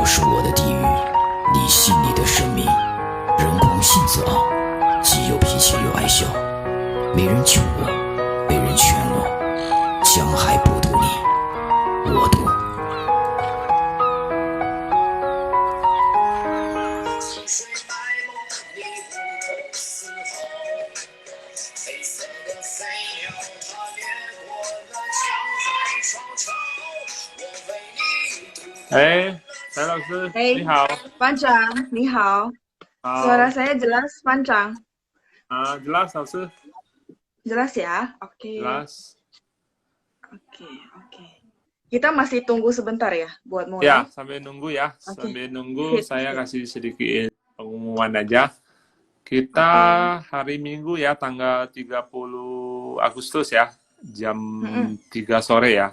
我是我的地狱，你信你的神明。人狂性子傲，既有脾气又爱笑，没人救我，被人劝我，江海不渡你，我渡。哎，陈老师，你 Hey, 好。Panjang, ni hao. 好 Suara saya jelas, Panjang. ，jelas 老师 Jelas ya? Oke, jelas. oke, oke. Kita masih tunggu sebentar ya buat Ya, mulai. sambil nunggu ya. Oke, Sambil nunggu, sip, saya sip. kasih sedikit pengumuman aja. Kita Oke. hari Minggu ya, tanggal 30 Agustus ya, jam Mm-mm. 3 sore ya,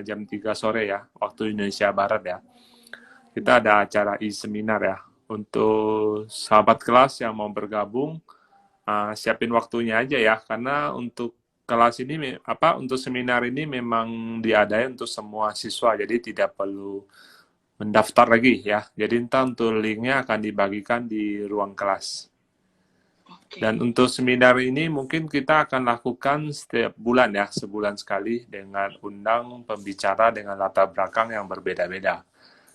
jam 3 sore ya, waktu Indonesia Barat ya. Kita ada acara e-seminar ya. Untuk sahabat kelas yang mau bergabung, siapin waktunya aja ya, karena untuk kelas ini untuk seminar ini memang diadain untuk semua siswa, jadi tidak perlu mendaftar lagi ya. Jadi entah untuk linknya akan dibagikan di ruang kelas. Oke. Dan untuk seminar ini mungkin kita akan lakukan setiap bulan ya, sebulan sekali dengan undang pembicara dengan latar belakang yang berbeda-beda.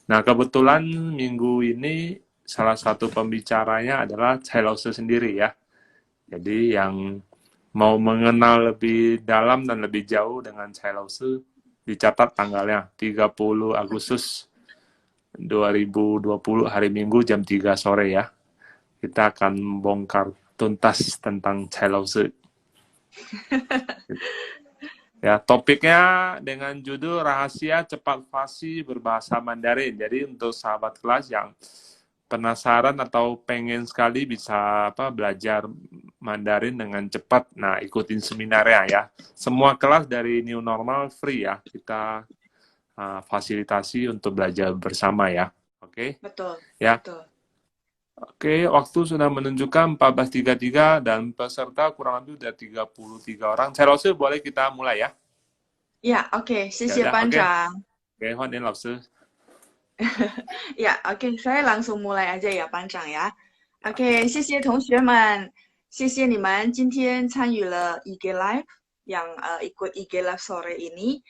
Nah, kebetulan minggu ini salah satu pembicaranya adalah Cai Lause sendiri ya. Jadi yang mau mengenal lebih dalam dan lebih jauh dengan Cai Lause, dicatat tanggalnya 30 Agustus 2020 hari Minggu jam 3 sore ya. Kita akan bongkar tuntas tentang Cai Lause. Ya, topiknya dengan judul Rahasia Cepat Fasih Berbahasa Mandarin. Jadi untuk sahabat kelas yang penasaran atau pengen sekali bisa belajar Mandarin dengan cepat, nah ikutin seminarnya ya. Semua kelas dari New Normal free ya. Kita fasilitasi untuk belajar bersama ya. Oke? Betul, Ya. betul. Oke, waktu sudah menunjukkan 14.33 dan peserta kurang lebih udah 33 orang. Saya rasa boleh kita mulai ya. Ya, oke. Ya 谢谢 udah, oke. Panjang. Oke, Huan Yin Laoshi. Ya, oke. Saya langsung mulai aja ya, Panjang ya. OK，谢谢同学们，谢谢你们今天参与了 IG Live yang ikut IG Live sore ini.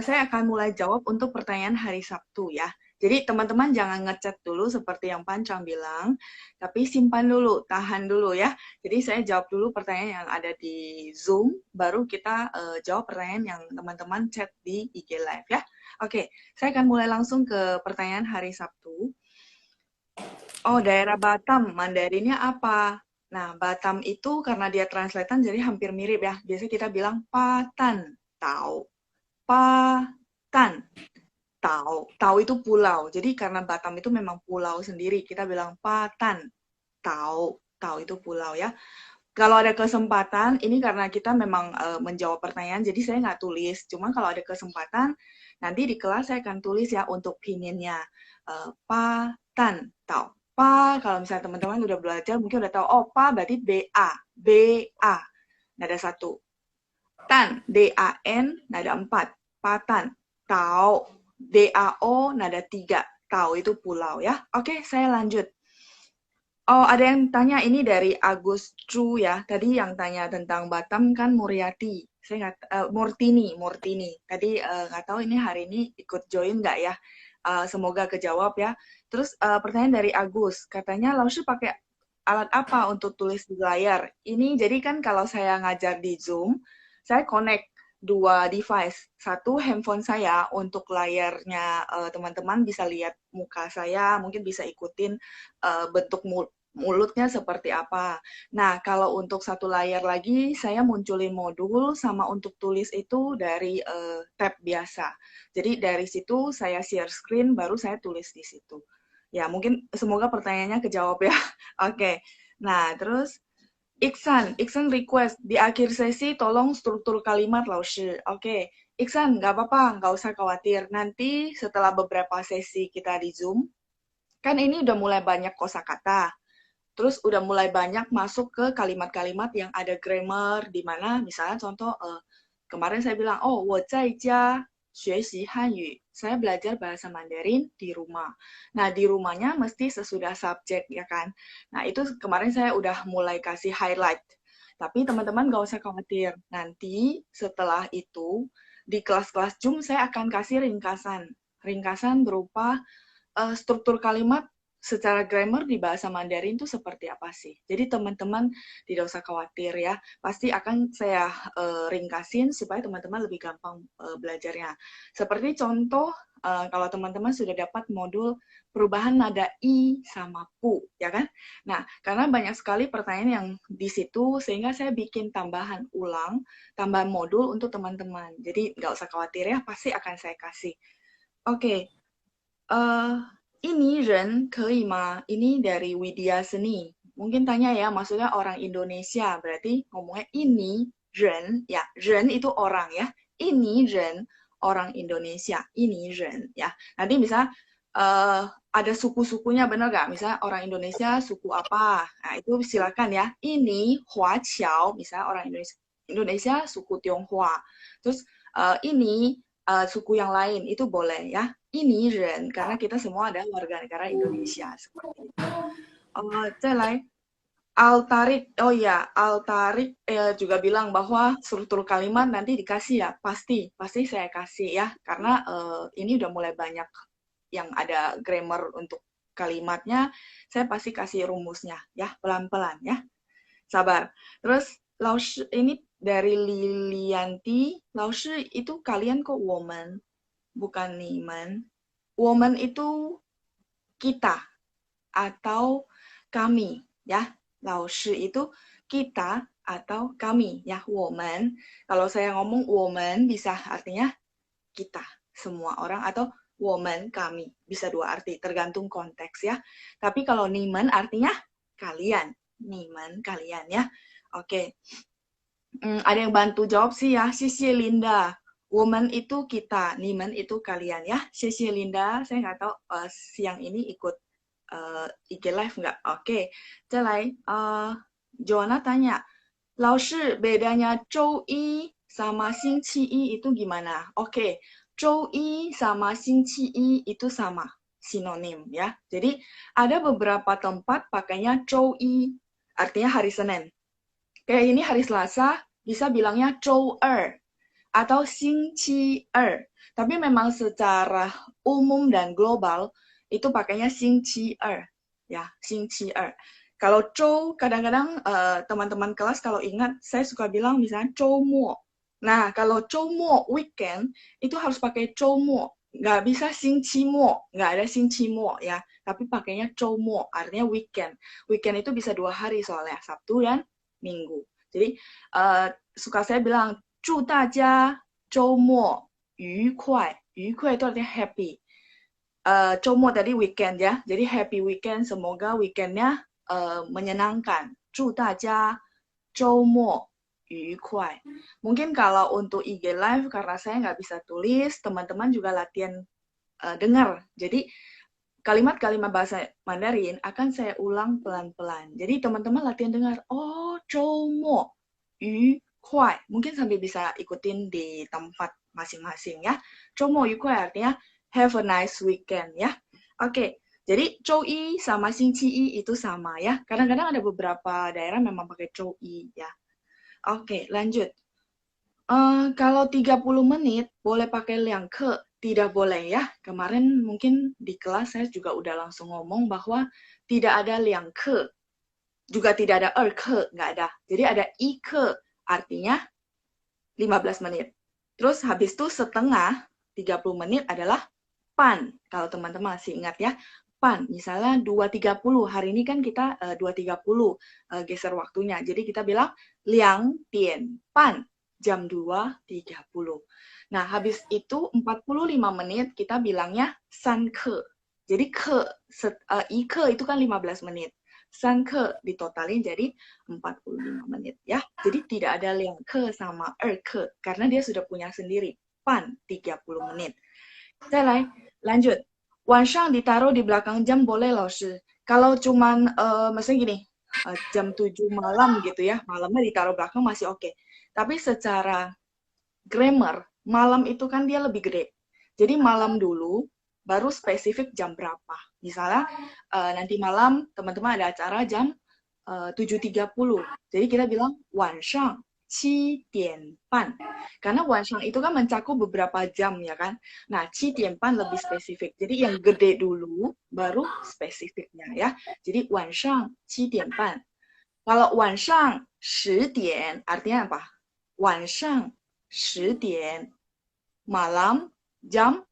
Saya akan mulai jawab untuk pertanyaan hari Sabtu ya. Jadi teman-teman jangan ngechat dulu seperti yang Pancang bilang, tapi simpan dulu, tahan dulu ya. Jadi saya jawab dulu pertanyaan yang ada di Zoom, baru kita jawab pertanyaan yang teman-teman chat di IG Live ya. Oke, saya akan mulai langsung ke pertanyaan hari Sabtu. Oh, daerah Batam, Mandarinnya apa? Nah, Batam itu karena dia translatean jadi hampir mirip ya. Biasanya kita bilang Patan, Tau. Patan, Tau. Tau itu pulau. Jadi karena Batam itu memang pulau sendiri, kita bilang Patan, Tau. Tau itu pulau ya. Kalau ada kesempatan, ini karena kita memang menjawab pertanyaan, jadi saya nggak tulis. Cuma kalau ada kesempatan, nanti di kelas saya akan tulis ya untuk pininnya. Patan, Tau. Pa, kalau misalnya teman-teman udah belajar, mungkin udah tahu, oh, pa berarti BA. BA, nada satu. Tan, DAN, nada empat. Patan. Tau, DAO, nada tiga. Tau itu pulau ya. Oke, saya lanjut. Oh, ada yang tanya ini dari Agus Chu ya. Tadi yang tanya tentang Batam kan Muriati. Saya nggak, Murtini. Tadi nggak tahu ini hari ini ikut join nggak ya. Semoga kejawab ya. Terus pertanyaan dari Agus, katanya Laoshi pakai alat apa untuk tulis di layar? Ini jadi kan kalau saya ngajar di Zoom, saya connect dua device. Satu handphone saya untuk layarnya teman-teman bisa lihat muka saya, mungkin bisa ikutin bentuk mulutnya seperti apa. Nah, kalau untuk satu layar lagi, saya munculin modul sama untuk tulis itu dari tab biasa. Jadi dari situ saya share screen, baru saya tulis di situ. Ya, mungkin semoga pertanyaannya kejawab ya. Oke. Nah, terus Iksan request di akhir sesi tolong struktur kalimat Laoshi. Oke. Iksan, nggak apa-apa, nggak usah khawatir. Nanti setelah beberapa sesi kita di Zoom, kan ini udah mulai banyak kosakata. Terus udah mulai banyak masuk ke kalimat-kalimat yang ada grammar, di mana misalnya contoh kemarin saya bilang, oh, 我在家学习汉语. Saya belajar bahasa Mandarin di rumah. Nah, di rumahnya mesti sesudah subjek, ya kan? Nah, itu kemarin saya udah mulai kasih highlight. Tapi teman-teman gak usah khawatir. Nanti setelah itu, di kelas-kelas Zoom saya akan kasih ringkasan. Ringkasan berupa struktur kalimat secara grammar di bahasa Mandarin itu seperti apa sih. Jadi teman-teman tidak usah khawatir ya. Pasti akan saya ringkasin supaya teman-teman lebih gampang belajarnya. Seperti contoh, kalau teman-teman sudah dapat modul perubahan nada i sama pu, ya kan? Nah, karena banyak sekali pertanyaan yang di situ, sehingga saya bikin tambahan ulang, tambahan modul untuk teman-teman. Jadi nggak usah khawatir ya, pasti akan saya kasih. Oke. Ini ren kei ma? Ini dari Widya Seni. Mungkin tanya ya, maksudnya orang Indonesia. Berarti ngomongnya ini ren, ya. Ren itu orang ya. Ini ren, orang Indonesia. Ini ren, ya. Nanti bisa ada suku-sukunya, bener nggak? Misalnya orang Indonesia suku apa? Nah, itu silakan ya. Ini Hua Qiao, misalnya orang Indonesia suku Tionghoa. Terus ini suku yang lain, itu boleh ya. Ini ren, karena kita semua adalah warga negara Indonesia. Seperti itu. Altarik, oh ya, Altarik juga bilang bahwa struktur kalimat nanti dikasih ya. Pasti saya kasih ya. Karena ini udah mulai banyak yang ada grammar untuk kalimatnya. Saya pasti kasih rumusnya ya, pelan-pelan ya. Sabar. Terus, ini dari Lilianti, Laoshi itu kalian kok woman, bukan niman. Woman itu kita atau kami, ya. Laoshi itu kita atau kami, ya. Woman. Kalau saya ngomong woman bisa artinya kita, semua orang, atau woman, kami. Bisa dua arti, tergantung konteks ya. Tapi kalau niman artinya kalian. Niman, kalian ya. Oke. Ada yang bantu jawab sih ya. Xie Linda. Woman itu kita, niman itu kalian ya. Xie Linda. Saya nggak tahu siang ini ikut IG Live nggak? Oke. Zalai, Joanna tanya, Laoshi bedanya Zhou Yi sama Xing Qi Yi itu gimana? Oke. Zhou Yi sama Xing Qi Yi itu sama, sinonim ya. Jadi ada beberapa tempat pakainya Zhou Yi, artinya hari Senin. Kayak ini hari Selasa, bisa bilangnya Zhou Er atau Xing Qi Er. Tapi memang secara umum dan global, itu pakainya Xing Qi Er. Ya, Xing Qi Er. Kalau Zhou, kadang-kadang teman-teman kelas kalau ingat, saya suka bilang misalnya Zhou Mo. Nah, kalau Zhou Mo, weekend, itu harus pakai Zhou Mo. Nggak bisa Xing Qi Mo, nggak ada Xing Qi Mo ya. Tapi pakainya Zhou Mo, artinya weekend. Weekend itu bisa 2 hari soalnya, Sabtu dan Minggu. Jadi suka saya bilang, 祝大家周末愉快. 愉快 itu artinya happy. 周末 tadi weekend ya. Jadi happy weekend, semoga weekendnya menyenangkan. 祝大家周末愉快. Mungkin kalau untuk IG Live, karena saya nggak bisa tulis, teman-teman juga latihan dengar. Jadi kalimat-kalimat bahasa Mandarin akan saya ulang pelan-pelan. Jadi teman-teman latihan dengar, oh, 周末愉快. Mungkin sambil bisa ikutin di tempat masing-masing ya. 周末愉快 artinya have a nice weekend ya. Oke, jadi 周一 sama 星期一 itu sama ya. Kadang-kadang ada beberapa daerah memang pakai 周一 ya. Oke, lanjut. Kalau 30 menit boleh pakai 两课. Tidak boleh ya. Kemarin mungkin di kelas saya juga udah langsung ngomong bahwa tidak ada 2课, juga tidak ada 2课, nggak ada. Jadi ada 1课, artinya 15 menit. Terus habis itu setengah, 30 menit adalah pan. Kalau teman-teman masih ingat ya, pan. Misalnya 2.30, hari ini kan kita 2.30 geser waktunya. Jadi kita bilang 2点半, jam 2.30. Nah, habis itu 45 menit kita bilangnya 3课. Jadi 1课 itu kan 15 menit. 3课ditotalin jadi 45 menit ya. Jadi tidak ada 2课 sama 2课 karena dia sudah punya sendiri. Pan 30 menit. Saya lanjut. 晚上 ditaruh di belakang jam boleh loh. Kalau cuman misalnya gini, jam 7 malam gitu ya, malamnya ditaruh belakang masih oke. Tapi secara grammar Malam itu kan dia lebih gede. Jadi malam dulu, baru spesifik jam berapa. Misalnya nanti malam teman-teman ada acara jam 7.30. Jadi kita bilang 晚上7点半. Karena 晚上itu kan mencakup beberapa jam ya kan. Nah, 7点半 lebih spesifik. Jadi yang gede dulu baru spesifiknya ya. Jadi 晚上7点半. Kalau 晚上10点 artinya apa? 晚上10点 malam jam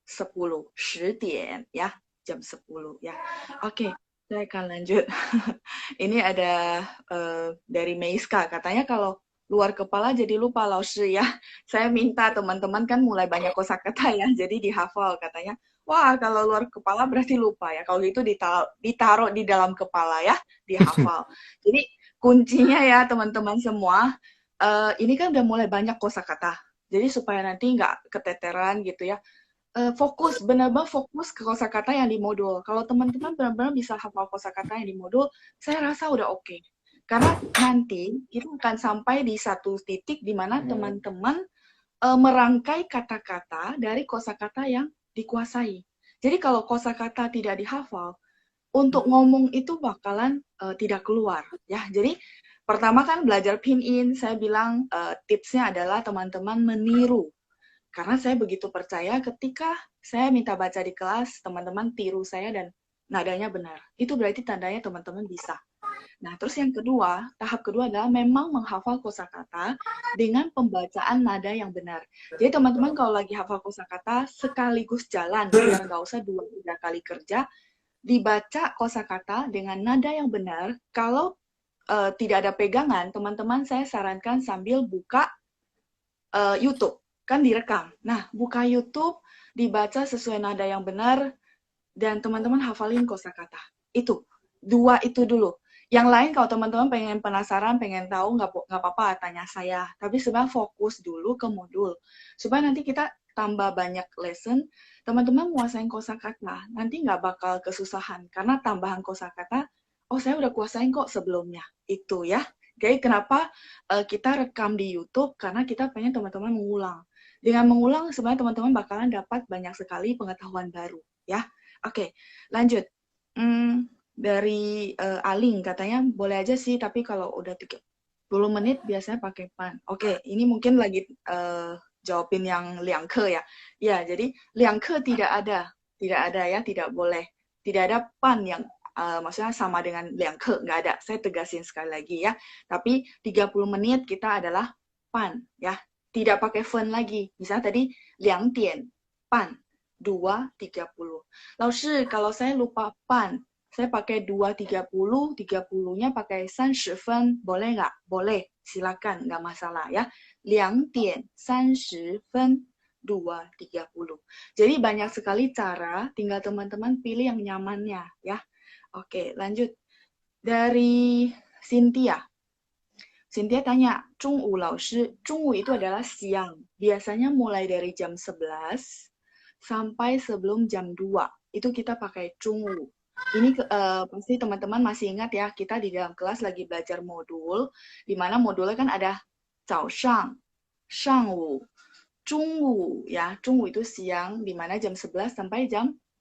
10. 10点 ya, jam 10 ya. Oke, saya akan lanjut. Ini ada dari Meiska, katanya kalau luar kepala jadi lupa Laoshi ya. Saya minta teman-teman kan mulai banyak kosakata ya, jadi dihafal katanya. Wah, kalau luar kepala berarti lupa ya. Kalau gitu ditaruh di dalam kepala ya, dihafal. Jadi kuncinya ya teman-teman semua, ini kan udah mulai banyak kosakata. Jadi supaya nanti nggak keteteran gitu ya. Fokus, benar-benar fokus ke kosakata yang di modul. Kalau teman-teman benar-benar bisa hafal kosakata yang di modul, saya rasa udah oke. Karena nanti kita akan sampai di satu titik di mana teman-teman merangkai kata-kata dari kosakata yang dikuasai. Jadi kalau kosakata tidak dihafal, untuk ngomong itu bakalan tidak keluar. Ya, jadi pertama kan belajar pinyin, saya bilang tipsnya adalah teman-teman meniru. Karena saya begitu percaya ketika saya minta baca di kelas, teman-teman tiru saya dan nadanya benar. Itu berarti tandanya teman-teman bisa. Nah, terus yang kedua, tahap kedua adalah memang menghafal kosakata dengan pembacaan nada yang benar. Jadi teman-teman kalau lagi hafal kosakata, sekaligus jalan, biar nggak usah 2-3 kali kerja, dibaca kosakata dengan nada yang benar. Kalau tidak ada pegangan, teman-teman saya sarankan sambil buka YouTube. Kan direkam. Nah, buka YouTube, dibaca sesuai nada yang benar, dan teman-teman hafalin kosakata. Itu. 2 itu dulu. Yang lain kalau teman-teman pengen penasaran, pengen tahu, nggak apa-apa tanya saya. Tapi sebenarnya fokus dulu ke modul. Supaya nanti kita tambah banyak lesson, teman-teman menguasain kosakata. Nanti nggak bakal kesusahan. Karena tambahan kosakata, oh saya udah kuasain kok sebelumnya. Itu ya. Jadi kenapa kita rekam di YouTube? Karena kita pengen teman-teman mengulang. Dengan mengulang, sebenarnya teman-teman bakalan dapat banyak sekali pengetahuan baru, ya. Oke, lanjut. Dari Aling, katanya boleh aja sih, tapi kalau udah 30 menit biasanya pakai pan. Oke, ini mungkin lagi jawabin yang liangke ya. Ya, jadi liangke tidak ada ya, tidak boleh. Tidak ada pan yang maksudnya sama dengan liangke, nggak ada. Saya tegasin sekali lagi ya. Tapi 30 menit kita adalah pan, ya. Tidak pakai fen lagi. Misalnya tadi 2点半, 2.30. Laoshi, kalau saya lupa pan, saya pakai 2.30, 30-nya pakai 30 分, boleh nggak? Boleh, silakan, nggak masalah ya. 2点30分, 2.30. Jadi banyak sekali cara, tinggal teman-teman pilih yang nyamannya ya. Oke, lanjut. Dari Cynthia. Cynthia tanya, 中午老师, 中午 itu adalah siang. Biasanya mulai dari jam 11 sampai sebelum jam 2. Itu kita pakai 中午. Ini pasti teman-teman masih ingat ya, kita di dalam kelas lagi belajar modul, di mana modulnya kan ada 早上, 上午, 中午, ya. 中午itu siang, di mana jam 11 sampai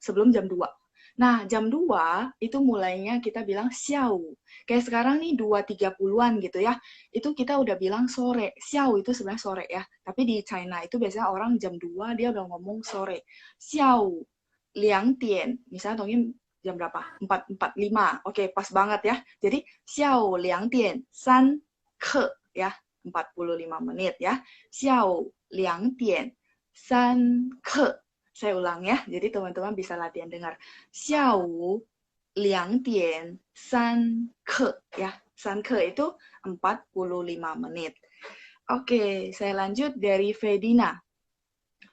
sebelum jam 2. Nah, jam 2 itu mulainya kita bilang xiao. Kayak sekarang nih 2.30-an gitu ya. Itu kita udah bilang sore. Xiao itu sebenarnya sore ya. Tapi di China itu biasanya orang jam 2 dia udah ngomong sore. Xiao 2点. Misalnya Tongin jam berapa? 4.45. Oke, pas banget ya. Jadi xiao 2点3刻 ya. 45 menit ya. Xiao 2点3刻. Saya ulang ya, jadi teman-teman bisa latihan dengar. 下午2点3刻 ya. 3刻itu 45 menit. Oke, saya lanjut dari Fedina.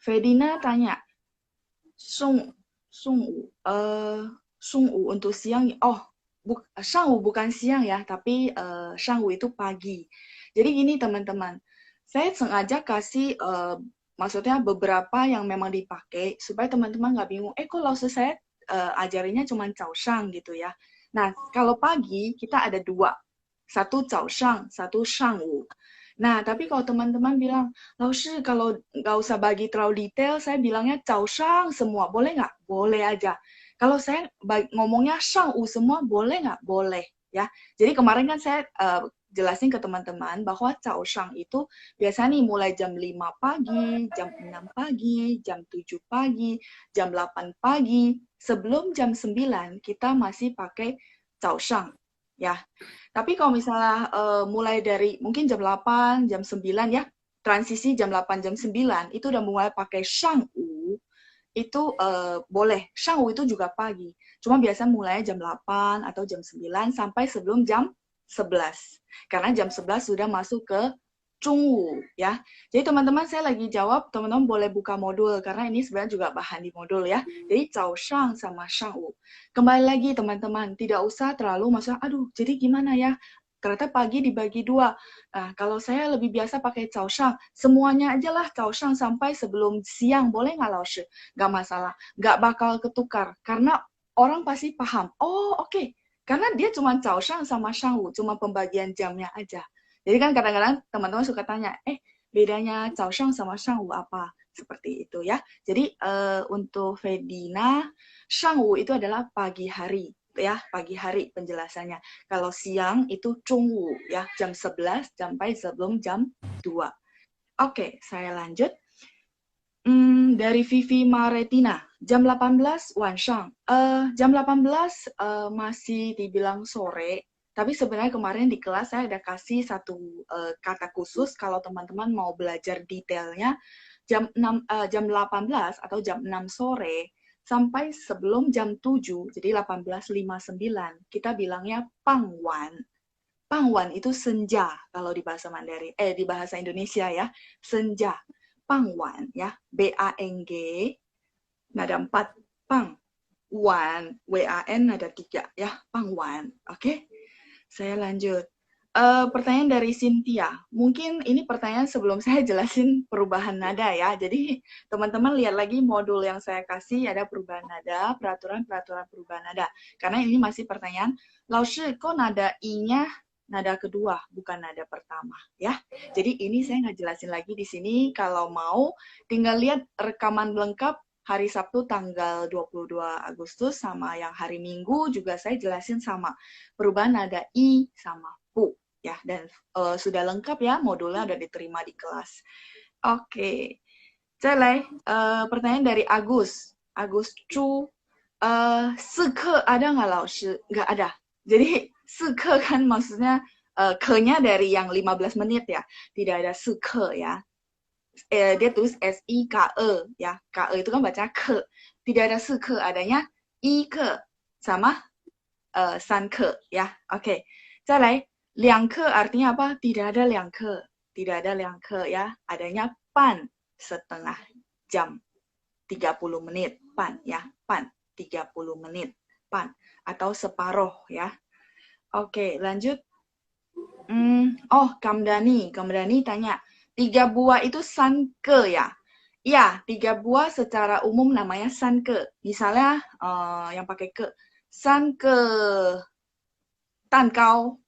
Fedina tanya, 中午 untuk siang. Oh, sangwu bukan siang ya, tapi sangwu itu pagi. Jadi gini teman-teman, saya sengaja kasih maksudnya beberapa yang memang dipakai supaya teman-teman nggak bingung. Kok laoshi saya ajarinnya cuma 早上 gitu ya. Nah, kalau pagi kita ada 2. Satu 早上, satu 上午. Nah, tapi kalau teman-teman bilang, Laoshi kalau nggak usah bagi terlalu detail, saya bilangnya cao shang semua, boleh nggak? Boleh aja. Kalau saya ngomongnya shang wu semua, boleh nggak? Boleh. Ya, jadi kemarin kan saya jelasin ke teman-teman bahwa cao shang itu biasanya nih mulai jam 5 pagi, jam 6 pagi, jam 7 pagi, jam 8 pagi, sebelum jam 9 kita masih pakai cao shang. Ya, tapi kalau misalnya mulai dari mungkin jam 8, jam 9 ya, transisi jam 8, jam 9, itu udah mulai pakai shangwu, itu boleh. Shangwu itu juga pagi. Cuma biasa mulai jam 8 atau jam 9 sampai sebelum jam 11. Karena jam 11 sudah masuk ke Zhongwu ya. Jadi teman-teman saya lagi jawab, teman-teman boleh buka modul karena ini sebenarnya juga bahan di modul ya. Jadi cao shang sama shangwu. Kembali lagi teman-teman, tidak usah terlalu maksudnya, aduh jadi gimana ya? Ternyata pagi dibagi dua. Nah, kalau saya lebih biasa pakai cao shang, semuanya aja lah cao shang sampai sebelum siang, boleh nggak Laoshi? Nggak masalah, nggak bakal ketukar. Karena orang pasti paham, oh oke, karena dia cuma cao shang sama shangwu, cuma pembagian jamnya aja. Jadi kan kadang-kadang teman-teman suka tanya, bedanya cao shang sama shangwu apa? Seperti itu ya. Jadi untuk Fedina, shangwu itu adalah pagi hari ya, pagi hari penjelasannya. Kalau siang itu zhongwu ya, jam 11 sampai sebelum jam 2. Oke, saya lanjut. Dari Vivi Maretina, jam 18 Wanshang. Jam 18 masih dibilang sore, tapi sebenarnya kemarin di kelas saya ada kasih satu kata khusus kalau teman-teman mau belajar detailnya jam 18 atau jam 6 sore sampai sebelum jam 7, jadi 18.59, kita bilangnya pangwan. Pangwan itu senja kalau di bahasa Mandarin, di bahasa Indonesia ya, senja. Pangwan ya, B-A-N-G, nada 4, pang. Wan, W-A-N nada 3 ya, pangwan. Oke, saya lanjut. Pertanyaan dari Cynthia. Mungkin ini pertanyaan sebelum saya jelasin perubahan nada ya. Jadi teman-teman lihat lagi modul yang saya kasih ada perubahan nada, peraturan-peraturan perubahan nada. Karena ini masih pertanyaan, Laoshi kok nada I-nya nada kedua, bukan nada pertama ya. Jadi ini saya nggak jelasin lagi di sini. Kalau mau tinggal lihat rekaman lengkap hari Sabtu tanggal 22 Agustus sama yang hari Minggu juga saya jelasin sama perubahan nada I sama pu ya, dan sudah lengkap ya, modulnya udah diterima di kelas. Oke. Pertanyaan dari Agus Chu, seke ada nggak Laoshi? Nggak ada. Jadi seke kan maksudnya ke-nya dari yang 15 menit ya, tidak ada seke ya. Dia tulis S-I-K-E ya, K-E itu kan baca ke, tidak ada seke, adanya I ke sama san ke ya. Oke. 再来 2 ke artinya apa? Tidak ada 2 ke. Tidak ada 2 ke ya. Adanya pan, setengah jam. 30 menit. Pan ya. Pan. 30 menit. Pan. Atau separuh ya. Oke, lanjut. Kamdani. Kamdani tanya, 3 buah itu san ke ya? Ya, 3 buah secara umum namanya san ke. Misalnya yang pakai ke. San ke tan kau.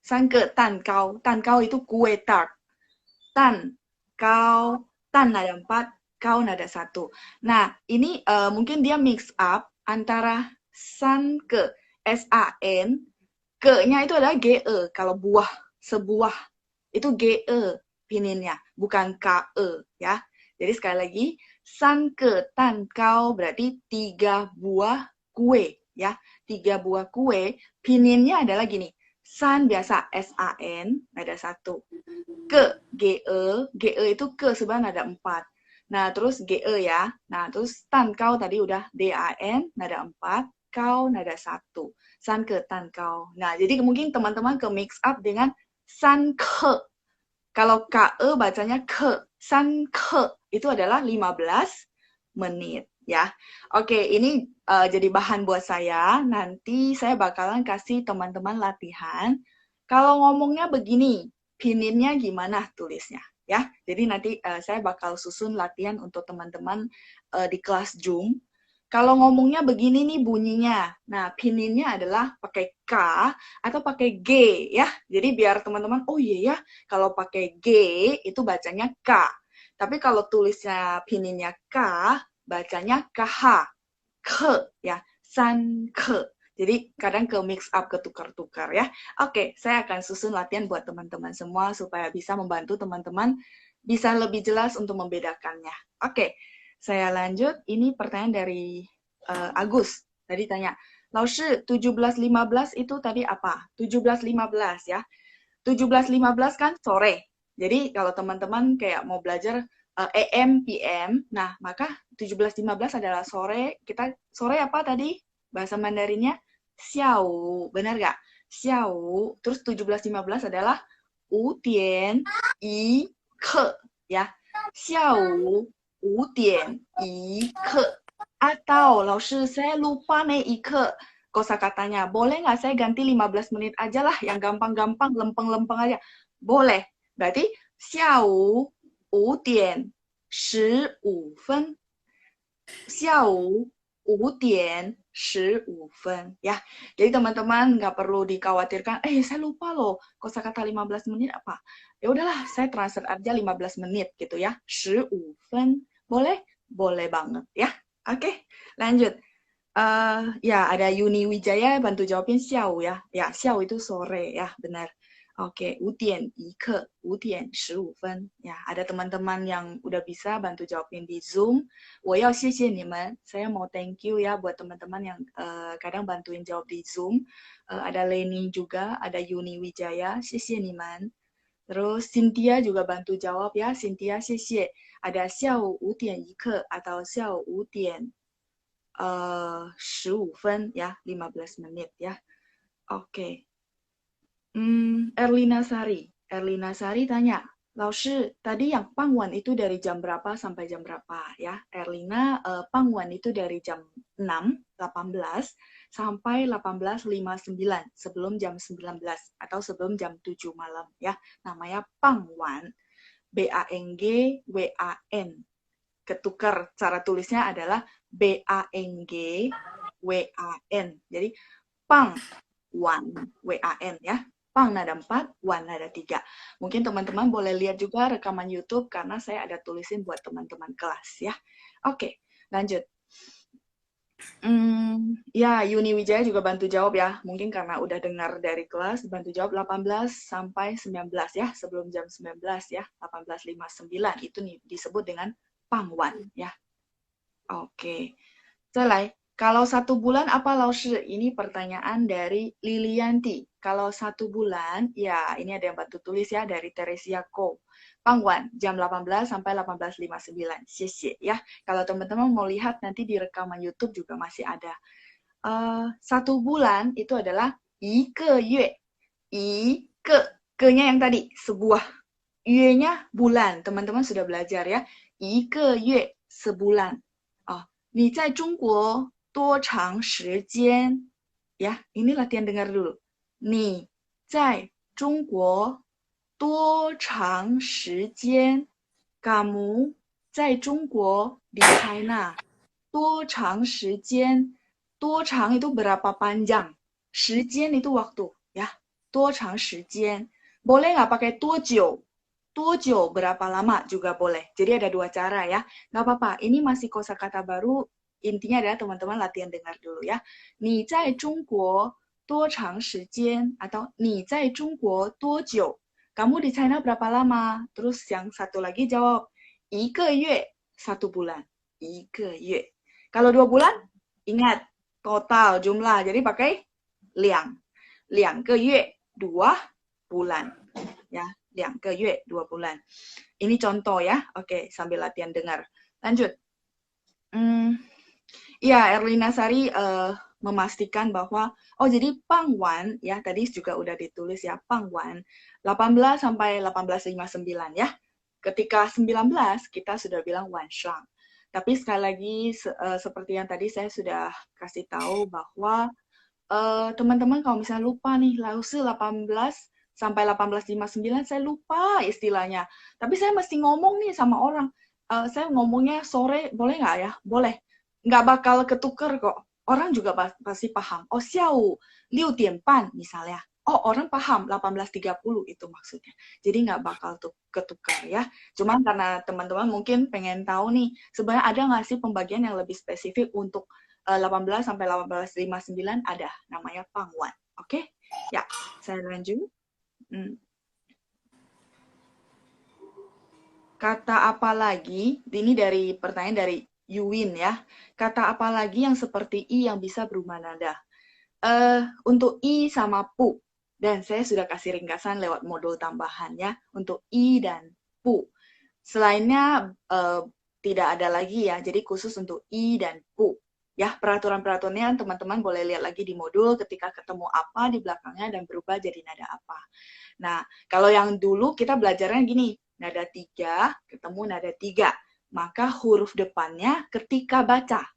3个蛋糕，蛋糕itu kue tart. Tan, kau, tan ada 4, kau ada 1. Nah, ini mungkin dia mix up antara san ke, S-A-N, ke-nya itu adalah G-E, kalau buah, sebuah, itu G-E pininnya, bukan K-E ya. Jadi sekali lagi, san ke tan kau berarti 3 buah kue ya. 3 buah kue, pininnya adalah gini. San biasa S-A-N, nada 1. Ke, G-E, G-E itu ke sebenarnya nada 4. Nah, terus G-E ya. Nah, terus tan kau tadi udah D-A-N, nada 4. Kau nada 1. San ke tan kau. Nah, jadi mungkin teman-teman ke mix up dengan san ke. Kalau K-E bacanya ke. San ke itu adalah 15 menit. Ya, oke, ini jadi bahan buat saya. Nanti saya bakalan kasih teman-teman latihan. Kalau ngomongnya begini, pininnya gimana tulisnya, ya. Jadi nanti saya bakal susun latihan untuk teman-teman di kelas Zoom. Kalau ngomongnya begini nih bunyinya. Nah, pininnya adalah pakai K atau pakai G ya. Jadi biar teman-teman, oh iya ya, kalau pakai G itu bacanya K. Tapi kalau tulisnya pininnya K, bacanya KH. Ke ya, san ke. Jadi kadang ke mix up, ketukar-tukar ya. Oke, saya akan susun latihan buat teman-teman semua supaya bisa membantu teman-teman bisa lebih jelas untuk membedakannya. Oke, saya lanjut. Ini pertanyaan dari Agus. Tadi tanya, Laoshi 17.15 itu tadi apa? 17.15 ya. 17.15 kan sore. Jadi kalau teman-teman kayak mau belajar AM, PM, nah maka 17.15 adalah sore. Kita sore apa tadi? Bahasa Mandarinnya xiao, benar nggak? Xiao. Terus 17.15 adalah 5点1刻 ya. Xiao 5点1刻. Atau, Laoshi, saya lupa nih 1刻 kosakatanya. Boleh nggak saya ganti 15 menit aja lah, yang gampang-gampang, lempeng-lempeng aja. Boleh. Berarti, 下午5点15分. 下午5点15分 ya. Jadi teman-teman nggak perlu dikhawatirkan, saya lupa loh kosakata 15 menit apa. Ya udahlah, saya transfer aja 15 menit gitu ya. 15 分. Boleh? Boleh banget ya. Oke, lanjut. Ya, ada Yuni Wijaya bantu jawabin xiao ya. Ya, xiao itu sore ya, benar. Oke, 5点1刻, 5点15分. Ya, ada teman-teman yang udah bisa bantu jawabin di Zoom. 我要谢谢你们. Saya mau thank you ya buat teman-teman yang kadang bantuin jawab di Zoom. Ada Leni juga, ada Yuni Wijaya, 谢谢你们. Terus Cynthia juga bantu jawab ya. Cynthia, 谢谢. Ada 下午5点1刻 atau 下午5点15分 ya, 15 menit ya. Oke. Erlina Sari. Erlina Sari tanya, Laoshi, tadi yang pangwan itu dari jam berapa sampai jam berapa ya? Erlina, pangwan itu dari jam 6.18 sampai 18.59 sebelum jam 19 atau sebelum jam 7 malam ya. Namanya pangwan. B-A-N-G W-A-N. Ketukar cara tulisnya adalah B-A-N-G W-A-N. Jadi pang wan W-A-N ya. Pang nada 4, wan nada 3. Mungkin teman-teman boleh lihat juga rekaman YouTube karena saya ada tulisin buat teman-teman kelas ya. Oke, lanjut. Ya, Yuni Wijaya juga bantu jawab ya. Mungkin karena udah dengar dari kelas, bantu jawab 18 sampai 19 ya. Sebelum jam 19 ya, 18.59. Itu nih disebut dengan pangwan ya. Oke. Selesai. Kalau 1 bulan apa Laoshi? Ini pertanyaan dari Lilianti. Kalau 1 bulan, ya ini ada yang bantu tulis ya dari Teresia Ko. Pangwan, jam 18 sampai 18.59. Xie ya. Kalau teman-teman mau lihat nanti di rekaman YouTube juga masih ada. 1 bulan itu adalah 1个月. 1个, ke-nya yang tadi, sebuah. Yue-nya bulan. Teman-teman sudah belajar ya. 1个月, sebulan. 你在中国多长时间? Ya, ini latihan dengar dulu. 你在中国多长时间? Kamu 在中国 di China 多长时间? 多长 itu berapa panjang? 时间 itu waktu ya. 多长时间? Boleh nggak pakai 多久? 多久 berapa lama juga boleh. Jadi ada 2 cara ya. Nggak apa-apa, ini masih kosakata baru. Intinya adalah teman-teman latihan dengar dulu ya. 你在中国多长时间? Atau 你在中国多久? Kamu di China berapa lama? Terus yang satu lagi jawab 1个月, 1 bulan. 1个月. Kalau 2 bulan, ingat total jumlah. Jadi pakai 2. 2个月, 2 bulan. Ya, 2个月, 2 bulan. Ini contoh ya. Oke, sambil latihan dengar. Lanjut. Ya, Erlina Sari memastikan bahwa, jadi pangwan, ya tadi juga udah ditulis ya, pangwan, 18 sampai 18.59 ya. Ketika 19, kita sudah bilang wanshang. Tapi sekali lagi, seperti yang tadi saya sudah kasih tahu bahwa teman-teman kalau misalnya lupa nih, Laoshi 18 sampai 18.59, saya lupa istilahnya. Tapi saya mesti ngomong nih sama orang, saya ngomongnya sore, boleh nggak ya? Boleh. nggak bakal ketuker kok. Orang juga pasti paham. Oh, 下午6点半 misalnya. Oh, orang paham 18.30 itu maksudnya. Jadi nggak bakal ketukar ya. Cuman karena teman-teman mungkin pengen tahu nih, sebenarnya ada nggak sih pembagian yang lebih spesifik untuk 18 sampai 18.59 ada, namanya pangwan. Oke? Ya, saya lanjut. Kata apa lagi? Ini dari pertanyaan dari Yuwin ya. Kata apa lagi yang seperti i yang bisa berubah nada? Untuk i sama pu. Dan saya sudah kasih ringkasan lewat modul tambahannya untuk i dan pu. Selainnya tidak ada lagi ya, jadi khusus untuk i dan pu. Ya, peraturan-peraturannya teman-teman boleh lihat lagi di modul ketika ketemu apa di belakangnya dan berubah jadi nada apa. Nah, kalau yang dulu kita belajarnya gini, nada 3 ketemu nada 3. Maka huruf depannya ketika baca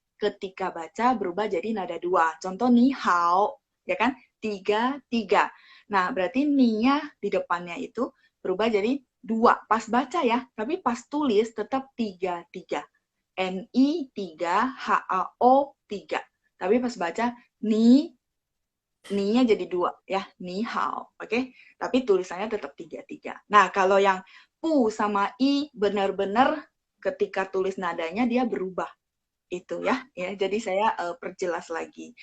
berubah jadi nada 2. Contoh ni hao, ya kan? 3, 3. Nah, berarti ni-nya di depannya itu berubah jadi 2. Pas baca ya, tapi pas tulis tetap 3, 3. N-I 3, H-A-O 3. Tapi pas baca ni-nya jadi 2 ya, ni hao. Oke? Tapi tulisannya tetap 3, 3. Nah, kalau yang pu sama i benar-benar ketika tulis nadanya dia berubah. Itu ya. Jadi saya perjelas lagi.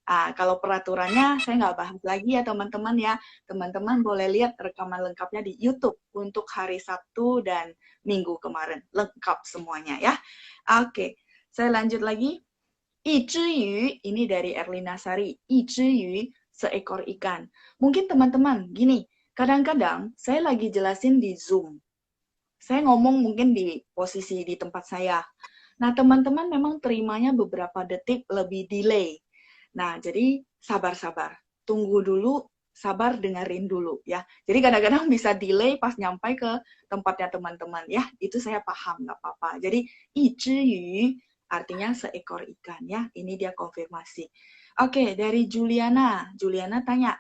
Kalau peraturannya saya nggak bahas lagi ya teman-teman ya. Teman-teman boleh lihat rekaman lengkapnya di YouTube untuk hari Sabtu dan Minggu kemarin. Lengkap semuanya ya. Oke, saya lanjut lagi. Yu, ini dari Erlina Sari. Yu, seekor ikan. Mungkin teman-teman, gini, kadang-kadang saya lagi jelasin di Zoom. Saya ngomong mungkin di posisi di tempat saya. Nah, teman-teman memang terimanya beberapa detik lebih delay. Nah, jadi sabar-sabar. Tunggu dulu, sabar dengerin dulu ya. Jadi kadang-kadang bisa delay pas nyampe ke tempatnya teman-teman ya. Itu saya paham, nggak apa-apa. Jadi, yu artinya seekor ikan ya. Ini dia konfirmasi. Oke, dari Juliana. Juliana tanya,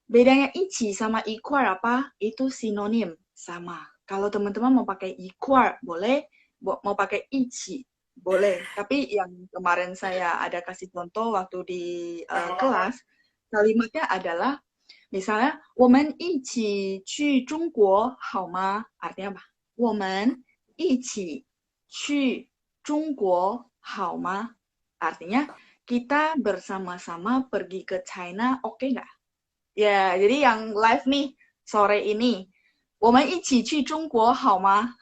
bedanya ichi sama ikwar apa? Itu sinonim, sama. Kalau teman-teman mau pakai ikwar, boleh. Mau pakai ichi, boleh. Tapi yang kemarin saya ada kasih contoh waktu di kelas, kalimatnya adalah, misalnya, 我们一起去中国好吗? Artinya apa? 我们一起去中国好吗? Artinya, kita bersama-sama pergi ke China, oke nggak? Ya, jadi yang live nih, sore ini, 我们一起去中国好吗?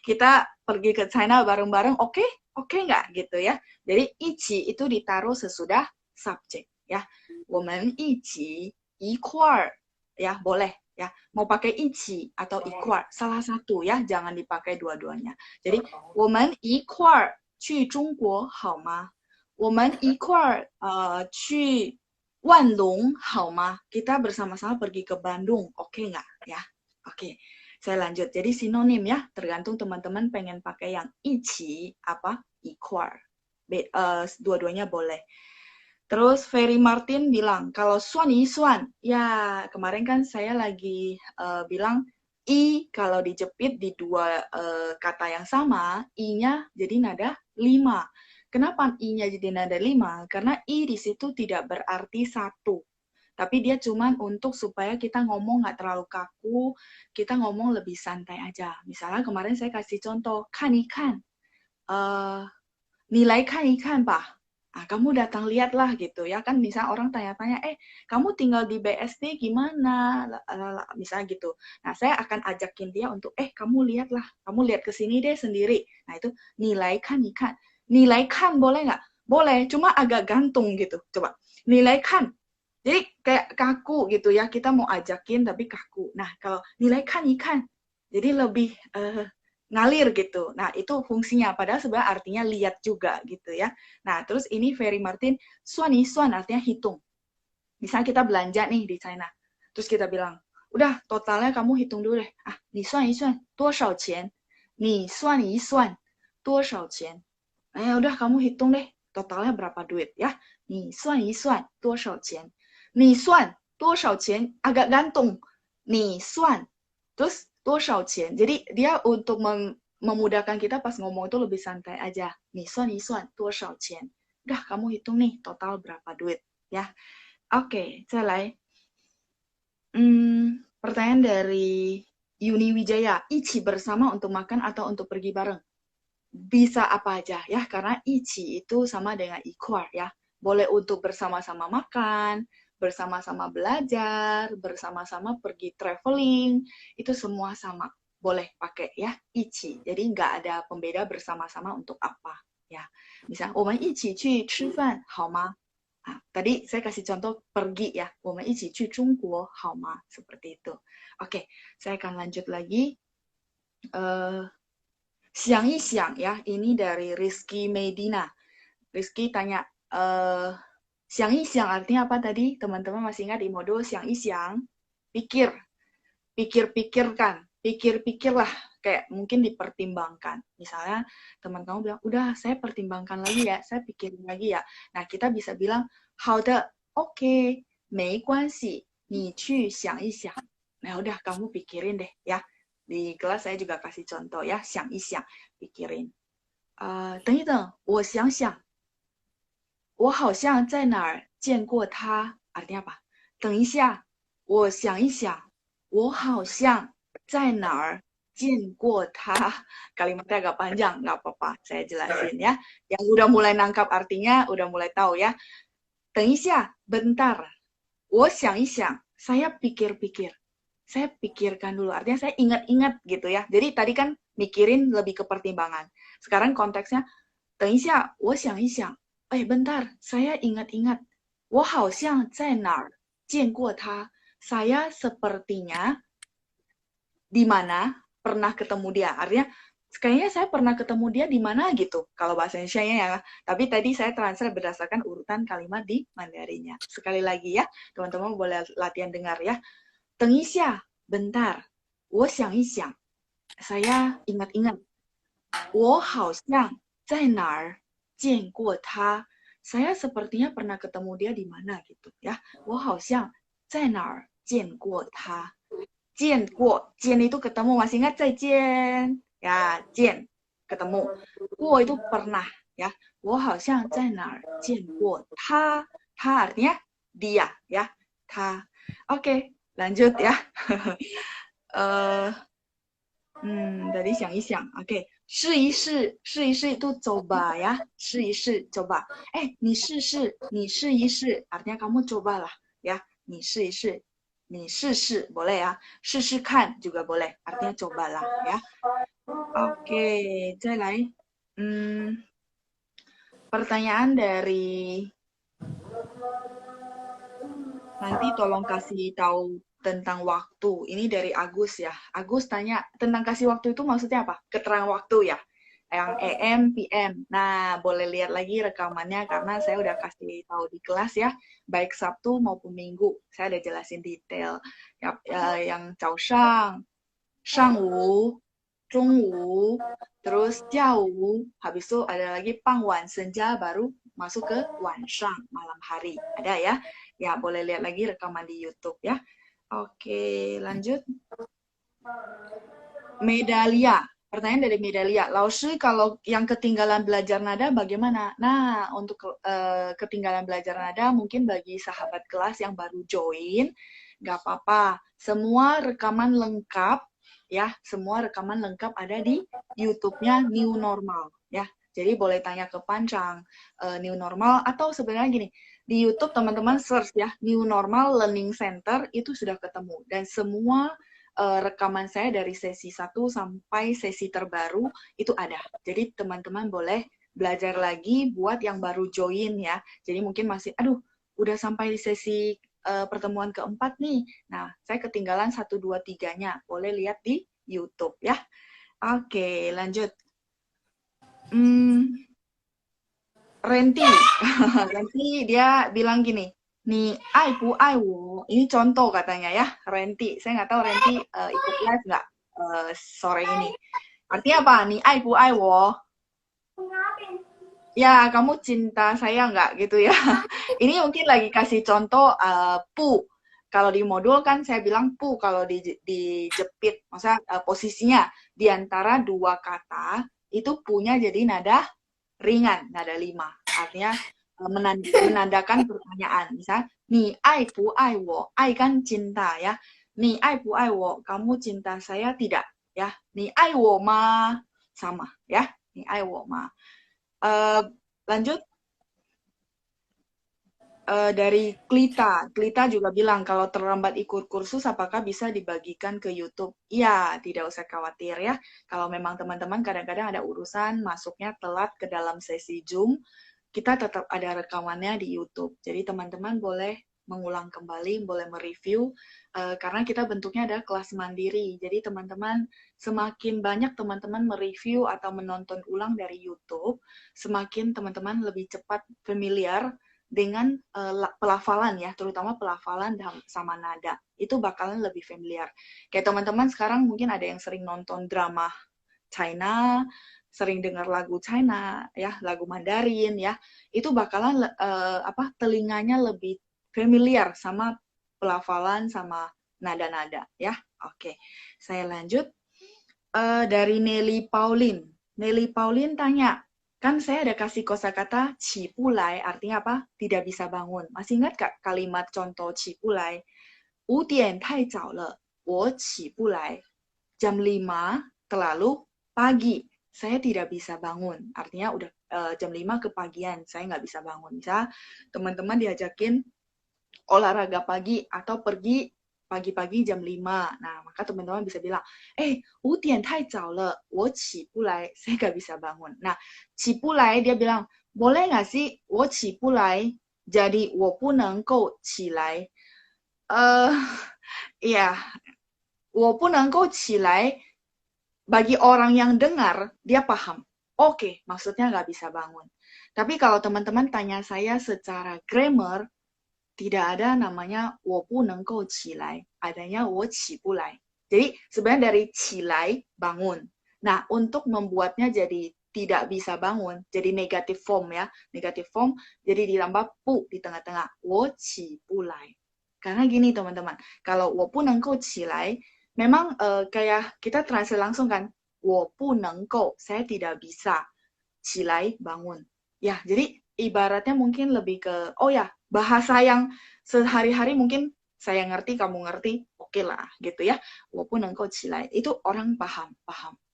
Kita pergi ke China bareng-bareng, oke? Oke nggak gitu ya? Jadi, 一起 itu ditaruh sesudah subjek ya. 我们一起一块儿 ya, boleh ya. Mau pakai 一起 atau 一块儿, salah satu ya, jangan dipakai dua-duanya. Jadi, 我们一块儿去中国好吗? 我们一块儿去万隆好吗? Kita bersama-sama pergi ke Bandung, oke nggak ya? Oke, saya lanjut. Jadi sinonim ya, tergantung teman-teman pengen pakai yang ichi apa ikwar. Dua-duanya boleh. Terus Ferry Martin bilang, kalau suan i suan, ya kemarin kan saya lagi bilang i kalau dijepit di dua kata yang sama, i-nya jadi nada 5. Kenapa i-nya jadi nada 5? Karena i di situ tidak berarti satu. Tapi dia cuman untuk supaya kita ngomong nggak terlalu kaku, kita ngomong lebih santai aja. Misalnya kemarin saya kasih contoh, kan ikan. Nilai kan ikan, Pak. Kamu datang lihatlah gitu ya. Kan misalnya orang tanya-tanya, kamu tinggal di BSD gimana? Misalnya gitu. Nah, saya akan ajakin dia untuk, kamu lihatlah. Kamu lihat ke sini deh sendiri. Nah, itu nilai kan ikan. Nilai kan boleh nggak? Boleh, cuma agak gantung gitu. Coba, nilai kan. Jadi kayak kaku gitu ya, kita mau ajakin tapi kaku. Nah, kalau nilai kan ikan, jadi lebih ngalir gitu. Nah, itu fungsinya. Padahal sebenarnya artinya lihat juga gitu ya. Nah, terus ini Ferry Martin, suan yi suan artinya hitung. Misalnya kita belanja nih di China. Terus kita bilang, udah totalnya kamu hitung dulu deh. Ni suan yi suan, 多少钱? Ni suan yi suan, 多少钱? Udah kamu hitung deh, totalnya berapa duit ya. Ni suan yi suan, 多少钱? Ni suan, 多少钱? Agak gantung. Ni suan, terus 多少钱? Jadi dia untuk memudahkan kita pas ngomong itu lebih santai aja. Nih suan, 多少钱? Udah, kamu hitung nih total berapa duit ya. Oke, saya pertanyaan dari Yuni Wijaya, ichi bersama untuk makan atau untuk pergi bareng? Bisa apa aja ya, karena ichi itu sama dengan ikwar ya. Boleh untuk bersama-sama makan, bersama-sama belajar, bersama-sama pergi traveling, itu semua sama. Boleh pakai ya, ichi. Jadi nggak ada pembeda bersama-sama untuk apa ya. Misalnya, 我们一起去吃饭好吗? Nah, tadi saya kasih contoh pergi ya, 我们一起去中国好吗? Seperti itu. Oke, saya akan lanjut lagi. Xiang yi xiang ya, ini dari Rizky Medina. Rizky tanya, xiang yi xiang artinya apa tadi? Teman-teman masih ingat di modul xiang yi xiang? Pikir, pikir-pikirkan, pikir-pikirlah, kayak mungkin dipertimbangkan. Misalnya teman kamu bilang, udah saya pertimbangkan lagi ya, saya pikirin lagi ya. Nah, kita bisa bilang, 好的, oke, 没关系, 你去想一想. Nah, udah kamu pikirin deh ya. Di kelas saya juga kasih contoh ya, 想一想, pikirin. 等一等，我想想，我好像在哪儿见过他。Artinya apa? 等一下，我想一想，我好像在哪儿见过他. Kalimatnya agak panjang, nggak apa-apa, saya jelasin ya. Yang udah mulai nangkap artinya, udah mulai tahu ya. 等一下, bentar. 我想一想, saya pikir-pikir. Saya pikirkan dulu, artinya saya ingat-ingat gitu ya. Jadi tadi kan mikirin lebih ke pertimbangan. Sekarang konteksnya, 等一下，我想一想，bentar, saya ingat-ingat. 我好像在哪儿见过他. Saya sepertinya di mana pernah ketemu dia. Artinya, kayaknya saya pernah ketemu dia di mana gitu. Kalau bahasa Indonesia ya. Tapi tadi saya translate berdasarkan urutan kalimat di Mandarinnya. Sekali lagi ya, teman-teman boleh latihan dengar ya. 等一下, bentar. 我想一想. Saya ingat-ingat. 我好像在哪儿见过他. Saya sepertinya pernah ketemu dia di mana gitu ya. 我好像在哪儿见过他. 见过, 见 itu ketemu, masih ingat 再见? Ya, 见, ketemu. 过 itu pernah ya. 我好像在哪儿见过他. Ta artinya dia ya. Ta. Oke. Lanjut ya. Tadi 想一想. Oke. 试一试itu coba ya. 试一试, coba. 你试试 artinya kamu cobalah ya. 你试一试 boleh ya. 试试看 juga boleh. Artinya cobalah ya. Oke, 再来. Pertanyaan dari nanti tolong kasih tahu tentang waktu. Ini dari Agus ya. Agus tanya, tentang kasih waktu itu maksudnya apa? Keterangan waktu ya? Yang AM, PM. Nah, boleh lihat lagi rekamannya karena saya udah kasih tahu di kelas ya. Baik Sabtu maupun Minggu. Saya udah jelasin detail. Yang 早上, 上午, 中午, terus 下午. Habis itu ada lagi 傍晚, senja, baru masuk ke 晚上, malam hari. Ada ya? Ya, boleh lihat lagi rekaman di YouTube ya. Oke, lanjut. Medalia. Pertanyaan dari Medalia. Laoshi, kalau yang ketinggalan belajar nada bagaimana? Nah, untuk ketinggalan belajar nada mungkin bagi sahabat kelas yang baru join, nggak apa-apa. Semua rekaman lengkap, ya. Semua rekaman lengkap ada di YouTube-nya New Normal, ya. Jadi boleh tanya ke Pancang, New Normal, atau sebenarnya gini, di YouTube teman-teman search ya, New Normal Learning Center, itu sudah ketemu. Dan semua rekaman saya dari sesi 1 sampai sesi terbaru, itu ada. Jadi teman-teman boleh belajar lagi buat yang baru join ya. Jadi mungkin masih, udah sampai di sesi pertemuan keempat nih. Nah, saya ketinggalan 1, 2, 3-nya. Boleh lihat di YouTube ya. Oke, lanjut. Renti. Renti dia bilang gini, nih, 爱不爱我? Ini contoh katanya ya, Renti. Saya nggak tahu Renti ikut live nggak sore ini. Artinya apa? Nih, 爱不爱我? Ya, kamu cinta saya nggak gitu ya. Ini mungkin lagi kasih contoh pu. Kalau di modul kan saya bilang pu kalau dijepit, maksudnya posisinya di antara dua kata itu punya jadi nada ringan, nada 5. Artinya menandakan pertanyaan. Misal, ni ai pu ai wo, ai kan cinta ya. Ni ai pu ai wo, kamu cinta saya tidak ya. Ni ai wo ma, sama ya. Ni ai wo ma. Lanjut. Dari Klita. Klita juga bilang kalau terlambat ikut kursus apakah bisa dibagikan ke YouTube? Iya, tidak usah khawatir ya. Kalau memang teman-teman kadang-kadang ada urusan masuknya telat ke dalam sesi Zoom, kita tetap ada rekamannya di YouTube. Jadi teman-teman boleh mengulang kembali, boleh mereview, karena kita bentuknya ada kelas mandiri. Jadi teman-teman, semakin banyak teman-teman mereview atau menonton ulang dari YouTube, semakin teman-teman lebih cepat familiar dengan pelafalan ya, terutama pelafalan sama nada. Itu bakalan lebih familiar. Kayak teman-teman sekarang mungkin ada yang sering nonton drama China, sering dengar lagu China, ya, lagu Mandarin, ya, itu bakalan telinganya lebih familiar sama pelafalan sama nada-nada, ya. Oke, saya lanjut. Dari Nelly Pauline. Nelly Pauline tanya, kan saya ada kasih kosakata cipulai, artinya apa? Tidak bisa bangun. Masih ingat Kak kalimat contoh cipulai? 5点太早了，我起不来. Jam 5 terlalu pagi, saya tidak bisa bangun. Artinya udah jam 5 kepagian, saya nggak bisa bangun. Misal teman-teman diajakin olahraga pagi atau pergi pagi-pagi jam 5. Nah, maka teman-teman bisa bilang, 5点太早了，我起不来, saya nggak bisa bangun. Nah, 起不来 dia bilang, boleh nggak sih 我起不来 jadi 我不能够起来? Ya, 我不能够起来 bagi orang yang dengar, dia paham. Oke, maksudnya nggak bisa bangun. Tapi kalau teman-teman tanya saya secara grammar, tidak ada namanya 我不能够起来, adanya 我起不来. Jadi sebenarnya dari 起来 bangun. Nah, untuk membuatnya jadi tidak bisa bangun, jadi negative form ya, negative form, jadi ditambah pu di tengah-tengah, 我起不来. Karena gini teman-teman, kalau 我不能够起来, memang kayak kita translate langsung kan, 我不能够, saya tidak bisa, 起来 bangun. Ya, jadi ibaratnya mungkin lebih ke, oh ya, bahasa yang sehari-hari mungkin saya ngerti, kamu ngerti, oke lah, gitu ya. Walaupun engkau cilai, itu orang paham.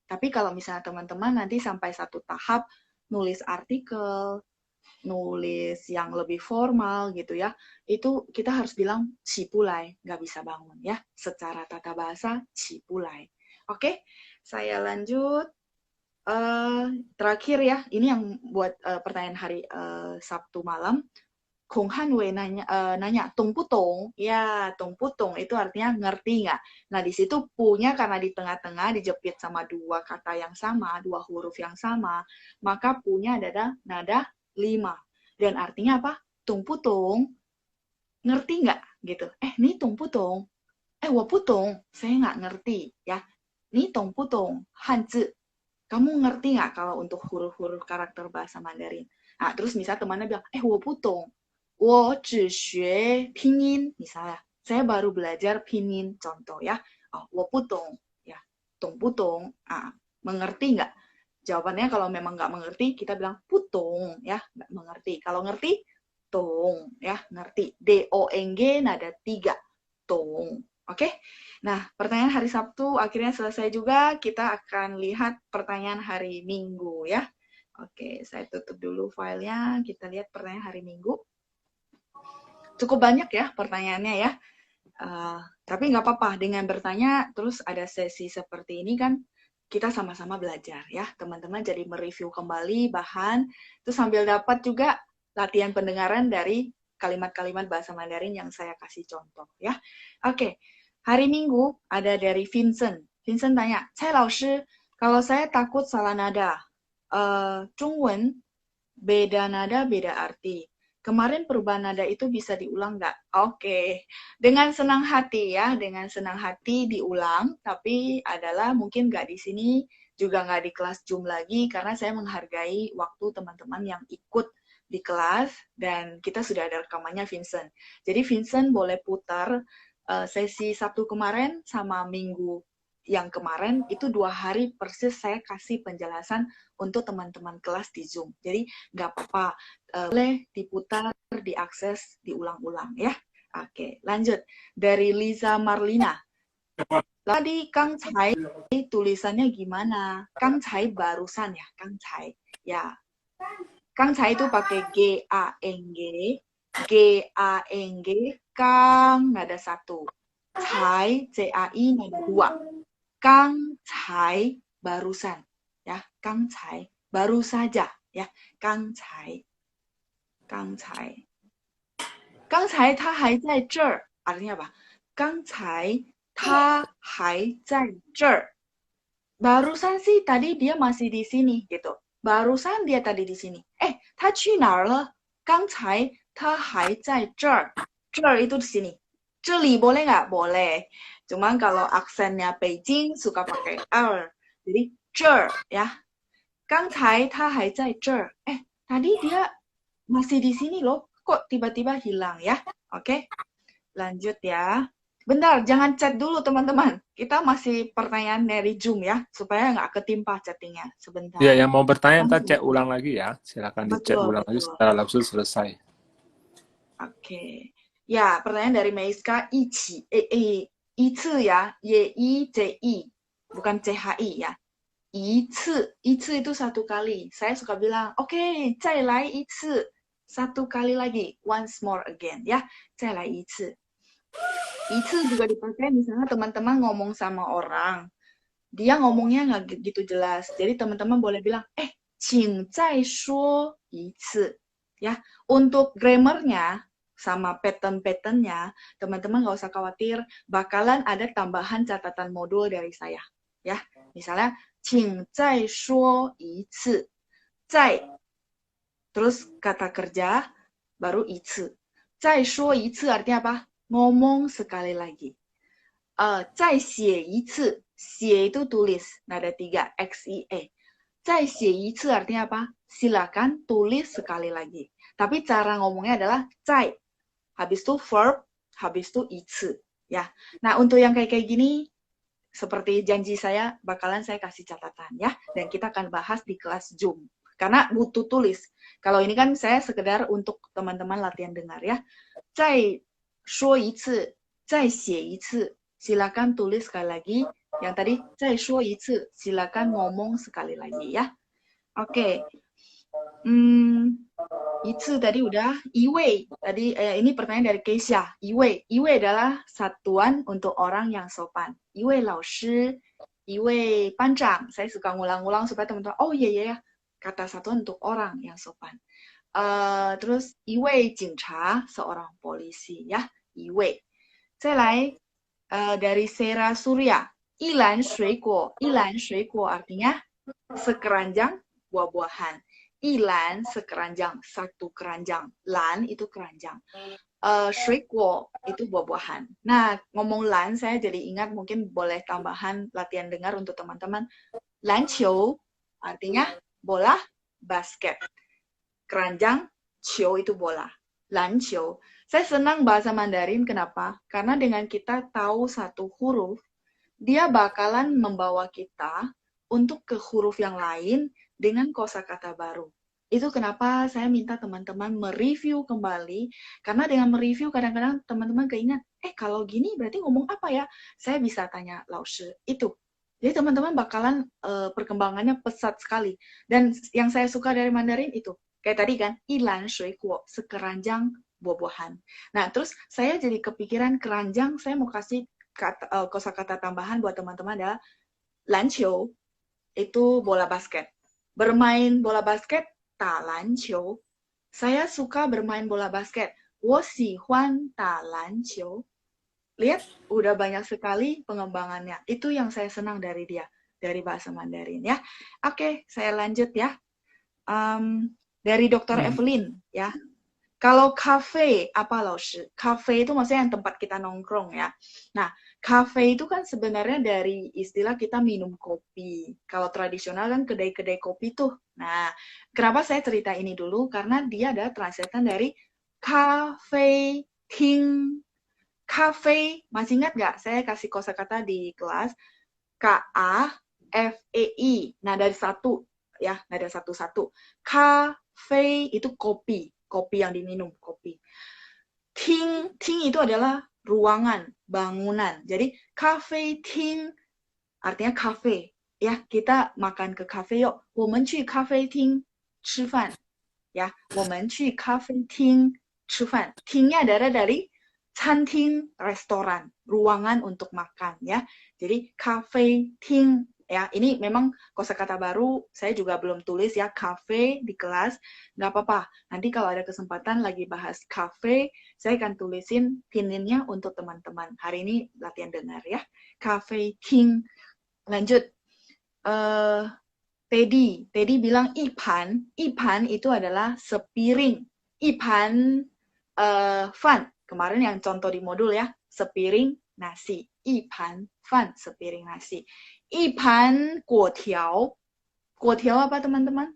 Tapi kalau misalnya teman-teman nanti sampai satu tahap nulis artikel, nulis yang lebih formal gitu ya, itu kita harus bilang cipulai, nggak bisa bangun ya. Secara tata bahasa, cipulai. Oke, saya lanjut. Terakhir ya, ini yang buat pertanyaan hari Sabtu malam. Kong Hanwei nanya, Tong Putong, ya Tong Putong itu artinya ngerti nggak? Nah di situ punya karena di tengah-tengah dijepit sama dua kata yang sama, dua huruf yang sama, maka punya ada nada 5. Dan artinya apa? Tong Putong, ngerti nggak? Gitu. Ini Tong Putong, wo Putong, saya nggak ngerti ya. Ini Tong Putong, Hanzi. Kamu ngerti nggak kalau untuk huruf-huruf karakter bahasa Mandarin? Nah, terus misalnya temannya bilang, 我不懂,我只学拼音, misalnya, saya baru belajar pinyin, contoh ya. 我不懂, ya, 懂不懂, mengerti nggak? Jawabannya kalau memang nggak mengerti, kita bilang putong, ya, nggak mengerti. Kalau ngerti, tong, ya, ngerti. D-O-N-G, nada 3, tong. Oke, nah pertanyaan hari Sabtu akhirnya selesai juga. Kita akan lihat pertanyaan hari Minggu ya. Oke, saya tutup dulu filenya. Kita lihat pertanyaan hari Minggu. Cukup banyak ya pertanyaannya ya. Tapi nggak apa-apa, dengan bertanya terus ada sesi seperti ini kan kita sama-sama belajar ya. Teman-teman jadi mereview kembali bahan, terus sambil dapat juga latihan pendengaran dari kalimat-kalimat bahasa Mandarin yang saya kasih contoh ya. Oke. Hari Minggu ada dari Vincent. Vincent tanya, Cai Laoshi, kalau saya takut salah nada, Zhongwen, beda nada, beda arti. Kemarin perubahan nada itu bisa diulang nggak? Oke, dengan senang hati ya, dengan senang hati diulang, tapi adalah mungkin nggak di sini, juga nggak di kelas Zoom lagi, karena saya menghargai waktu teman-teman yang ikut di kelas, dan kita sudah ada rekamannya Vincent. Jadi Vincent boleh putar sesi Sabtu kemarin sama Minggu yang kemarin itu 2 hari persis saya kasih penjelasan untuk teman-teman kelas di Zoom. Jadi nggak apa-apa, boleh diputar, diakses, diulang-ulang ya. Oke, lanjut. Dari Liza Marlina. Tadi Kang Cai tulisannya gimana? Kang Cai barusan ya, Kang Cai. Ya, Kang Cai itu pakai G-A-N-G, G-A-N-G, Kang nggak ada 1. Cai, C-A-I nggak ada 2. Kang Cai barusan ya, Kang Cai baru saja ya, Kang Cai, Kang Cai, Kang Cai 他还在这儿 artinya apa? Kang Cai 他还在这儿 barusan sih tadi dia masih di sini gitu, barusan dia tadi di sini. 他去哪儿了？刚才他还在这儿，这儿 itu di sini. 这里 boleh nggak? Boleh. Cuman kalau aksennya Beijing suka pakai er. Jadi 这儿 ya. 刚才他还在这儿. Tadi dia masih di sini loh. Kok tiba-tiba hilang ya? Oke. Lanjut ya. Bentar, jangan chat dulu teman-teman. Kita masih pertanyaan dari Zoom ya. Supaya nggak ketimpa chattingnya. Sebentar. Ya, yang mau bertanya ntar cek ulang lagi ya. Silakan di chat Betul, ulang lagi betul. setelah langsung selesai. Oke. Ya, pertanyaan dari Meiska, 一次 ya, Y-I-C-I, bukan C-H-I ya. 一次itu satu kali. Saya suka bilang, oke, 再来一次. Satu kali lagi, once more again ya. 再来一次. 一次 juga dipakai misalnya teman-teman ngomong sama orang. Dia ngomongnya nggak gitu jelas. Jadi teman-teman boleh bilang, 请再说一次. Ya, untuk grammarnya sama pattern-patternnya, teman-teman nggak usah khawatir, bakalan ada tambahan catatan modul dari saya. Ya, misalnya, 请再说一次. 再, terus kata kerja, baru 一次. 再说一次 artinya apa? Ngomong sekali lagi. 再写一次. 写 itu tulis, nada 3, X-I-E. 再写一次 artinya apa? Silakan tulis sekali lagi. Tapi cara ngomongnya adalah 再. Habis itu verb, habis itu 一次 ya. Nah, untuk yang kayak gini, seperti janji saya, bakalan saya kasih catatan ya. Dan kita akan bahas di kelas Zoom. Karena butuh tulis. Kalau ini kan saya sekedar untuk teman-teman latihan dengar ya. 再说一次, 再写一次, silakan tulis sekali lagi. Yang tadi, 再说一次, silakan ngomong sekali lagi ya. Oke. Itu tadi udah. 一位 tadi ini pertanyaan dari Keisha. 一位adalah satuan untuk orang yang sopan. 一位老师, 一位班长. Saya suka ngulang-ngulang supaya teman-teman, oh iya ya, kata satuan untuk orang yang sopan. Terus 一位警察, seorang polisi ya. 一位. 再来 dari Sera Surya. 一篮水果. 一篮水果 artinya sekeranjang buah-buahan. 一篮 sekeranjang, satu keranjang. Lan itu keranjang. 水果 itu buah-buahan. Nah, ngomong lan saya jadi ingat mungkin boleh tambahan latihan dengar untuk teman-teman. 篮球 artinya bola, basket. Keranjang, 球 itu bola. 篮球. Saya senang bahasa Mandarin, kenapa? Karena dengan kita tahu satu huruf, dia bakalan membawa kita untuk ke huruf yang lain dengan kosakata baru. Itu kenapa saya minta teman-teman mereview kembali, karena dengan mereview kadang-kadang teman-teman keingat, kalau gini berarti ngomong apa ya? Saya bisa tanya Laoshi, itu. Jadi teman-teman bakalan perkembangannya pesat sekali. Dan yang saya suka dari Mandarin itu, kayak tadi kan, 一篮水果, sekeranjang buah-buahan. Nah, terus saya jadi kepikiran keranjang, saya mau kasih kosakata tambahan buat teman-teman adalah 篮球, itu bola basket. Bermain bola basket, 打篮球. Saya suka bermain bola basket. 我喜欢打篮球. Lihat, udah banyak sekali pengembangannya. Itu yang saya senang dari dia, dari bahasa Mandarin ya. Oke, saya lanjut ya. Dari Dr. Evelyn ya. Kalau kafe, apa Laoshi? Kafe itu maksudnya yang tempat kita nongkrong ya. Nah, kafe itu kan sebenarnya dari istilah kita minum kopi. Kalau tradisional kan kedai-kedai kopi tuh. Nah, kenapa saya cerita ini dulu? Karena dia adalah translatean dari kafe, ting. Kafe, masih ingat nggak? Saya kasih kosakata di kelas. K-A-F-E-I. Nada satu, ya, nada satu-satu. Cafe itu kopi, kopi yang diminum, kopi. Ting itu adalah ruangan, bangunan. Jadi cafe ting artinya cafe. Ya, kita makan ke cafe yuk. 我们去咖啡厅吃饭. Ya, 我们去咖啡厅吃饭. Tingnya adalah dari canting, restoran, ruangan untuk makan ya. Jadi cafe ting ya, ini memang kosakata baru, saya juga belum tulis ya, cafe di kelas, nggak apa-apa. Nanti kalau ada kesempatan lagi bahas cafe, saya akan tulisin pininnya untuk teman-teman. Hari ini latihan dengar ya. Cafe ting. Lanjut. Teddy bilang ipan itu adalah sepiring. Ipan fan. Kemarin yang contoh di modul ya, sepiring nasi. Ipan fan, sepiring nasi. Ipan guotiao. Guotiao apa teman-teman?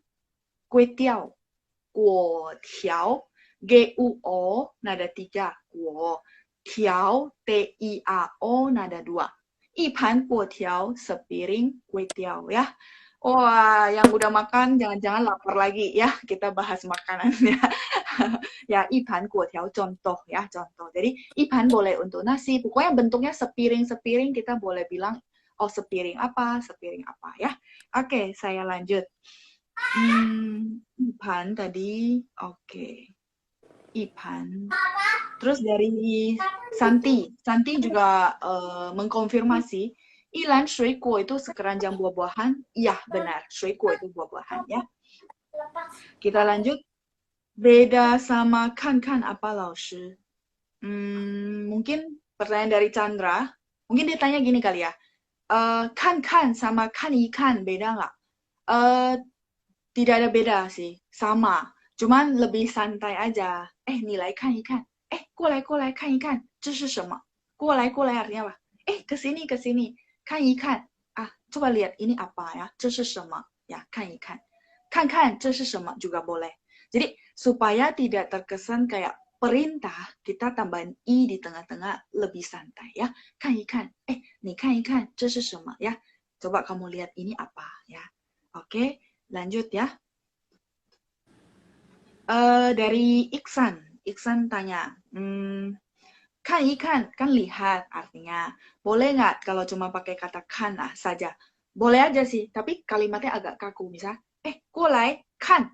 Kue tiao. Guotiao. G-U-O nada 3. Guo. Tiao T-I-A-O nada 2. Ipan guotiao, sepiring kue tiao ya. Wah, yang udah makan jangan-jangan lapar lagi ya. Kita bahas makanannya. Ya, ipan guotiao contoh ya, contoh. Jadi ipan boleh untuk nasi. Pokoknya bentuknya sepiring-sepiring kita boleh bilang oh sepiring apa ya. Oke, saya lanjut. Ipan tadi, oke. Ipan. Terus dari Santi juga mengkonfirmasi Ilan shuikuo itu sekeranjang buah-buahan. Iya, benar. Shuikuo itu buah-buahan ya. Kita lanjut. Beda sama kan apa laoshi? Mungkin pertanyaan dari Chandra. Mungkin dia tanya gini kali ya. Kan sama kan ikan beda nggak? Tidak ada beda sih. Sama. Cuman lebih santai aja. Nilai kan ikan. 过来看一看，这是什么？过来 artinya apa? Kesini. 看一看 coba lihat ini apa ya? 这是什么 ya? 看一看，看看这是什么 juga boleh. Jadi supaya tidak terkesan kayak perintah, kita tambahin i di tengah-tengah lebih santai ya. 看一看，你看一看这是什么 ya? Coba kamu lihat ini apa ya? Oke, lanjut ya. Dari Iksan tanya, kan ikan, kan lihat artinya. Boleh nggak kalau cuma pakai kata kan saja? Boleh aja sih, tapi kalimatnya agak kaku. Misal, kulai, kan.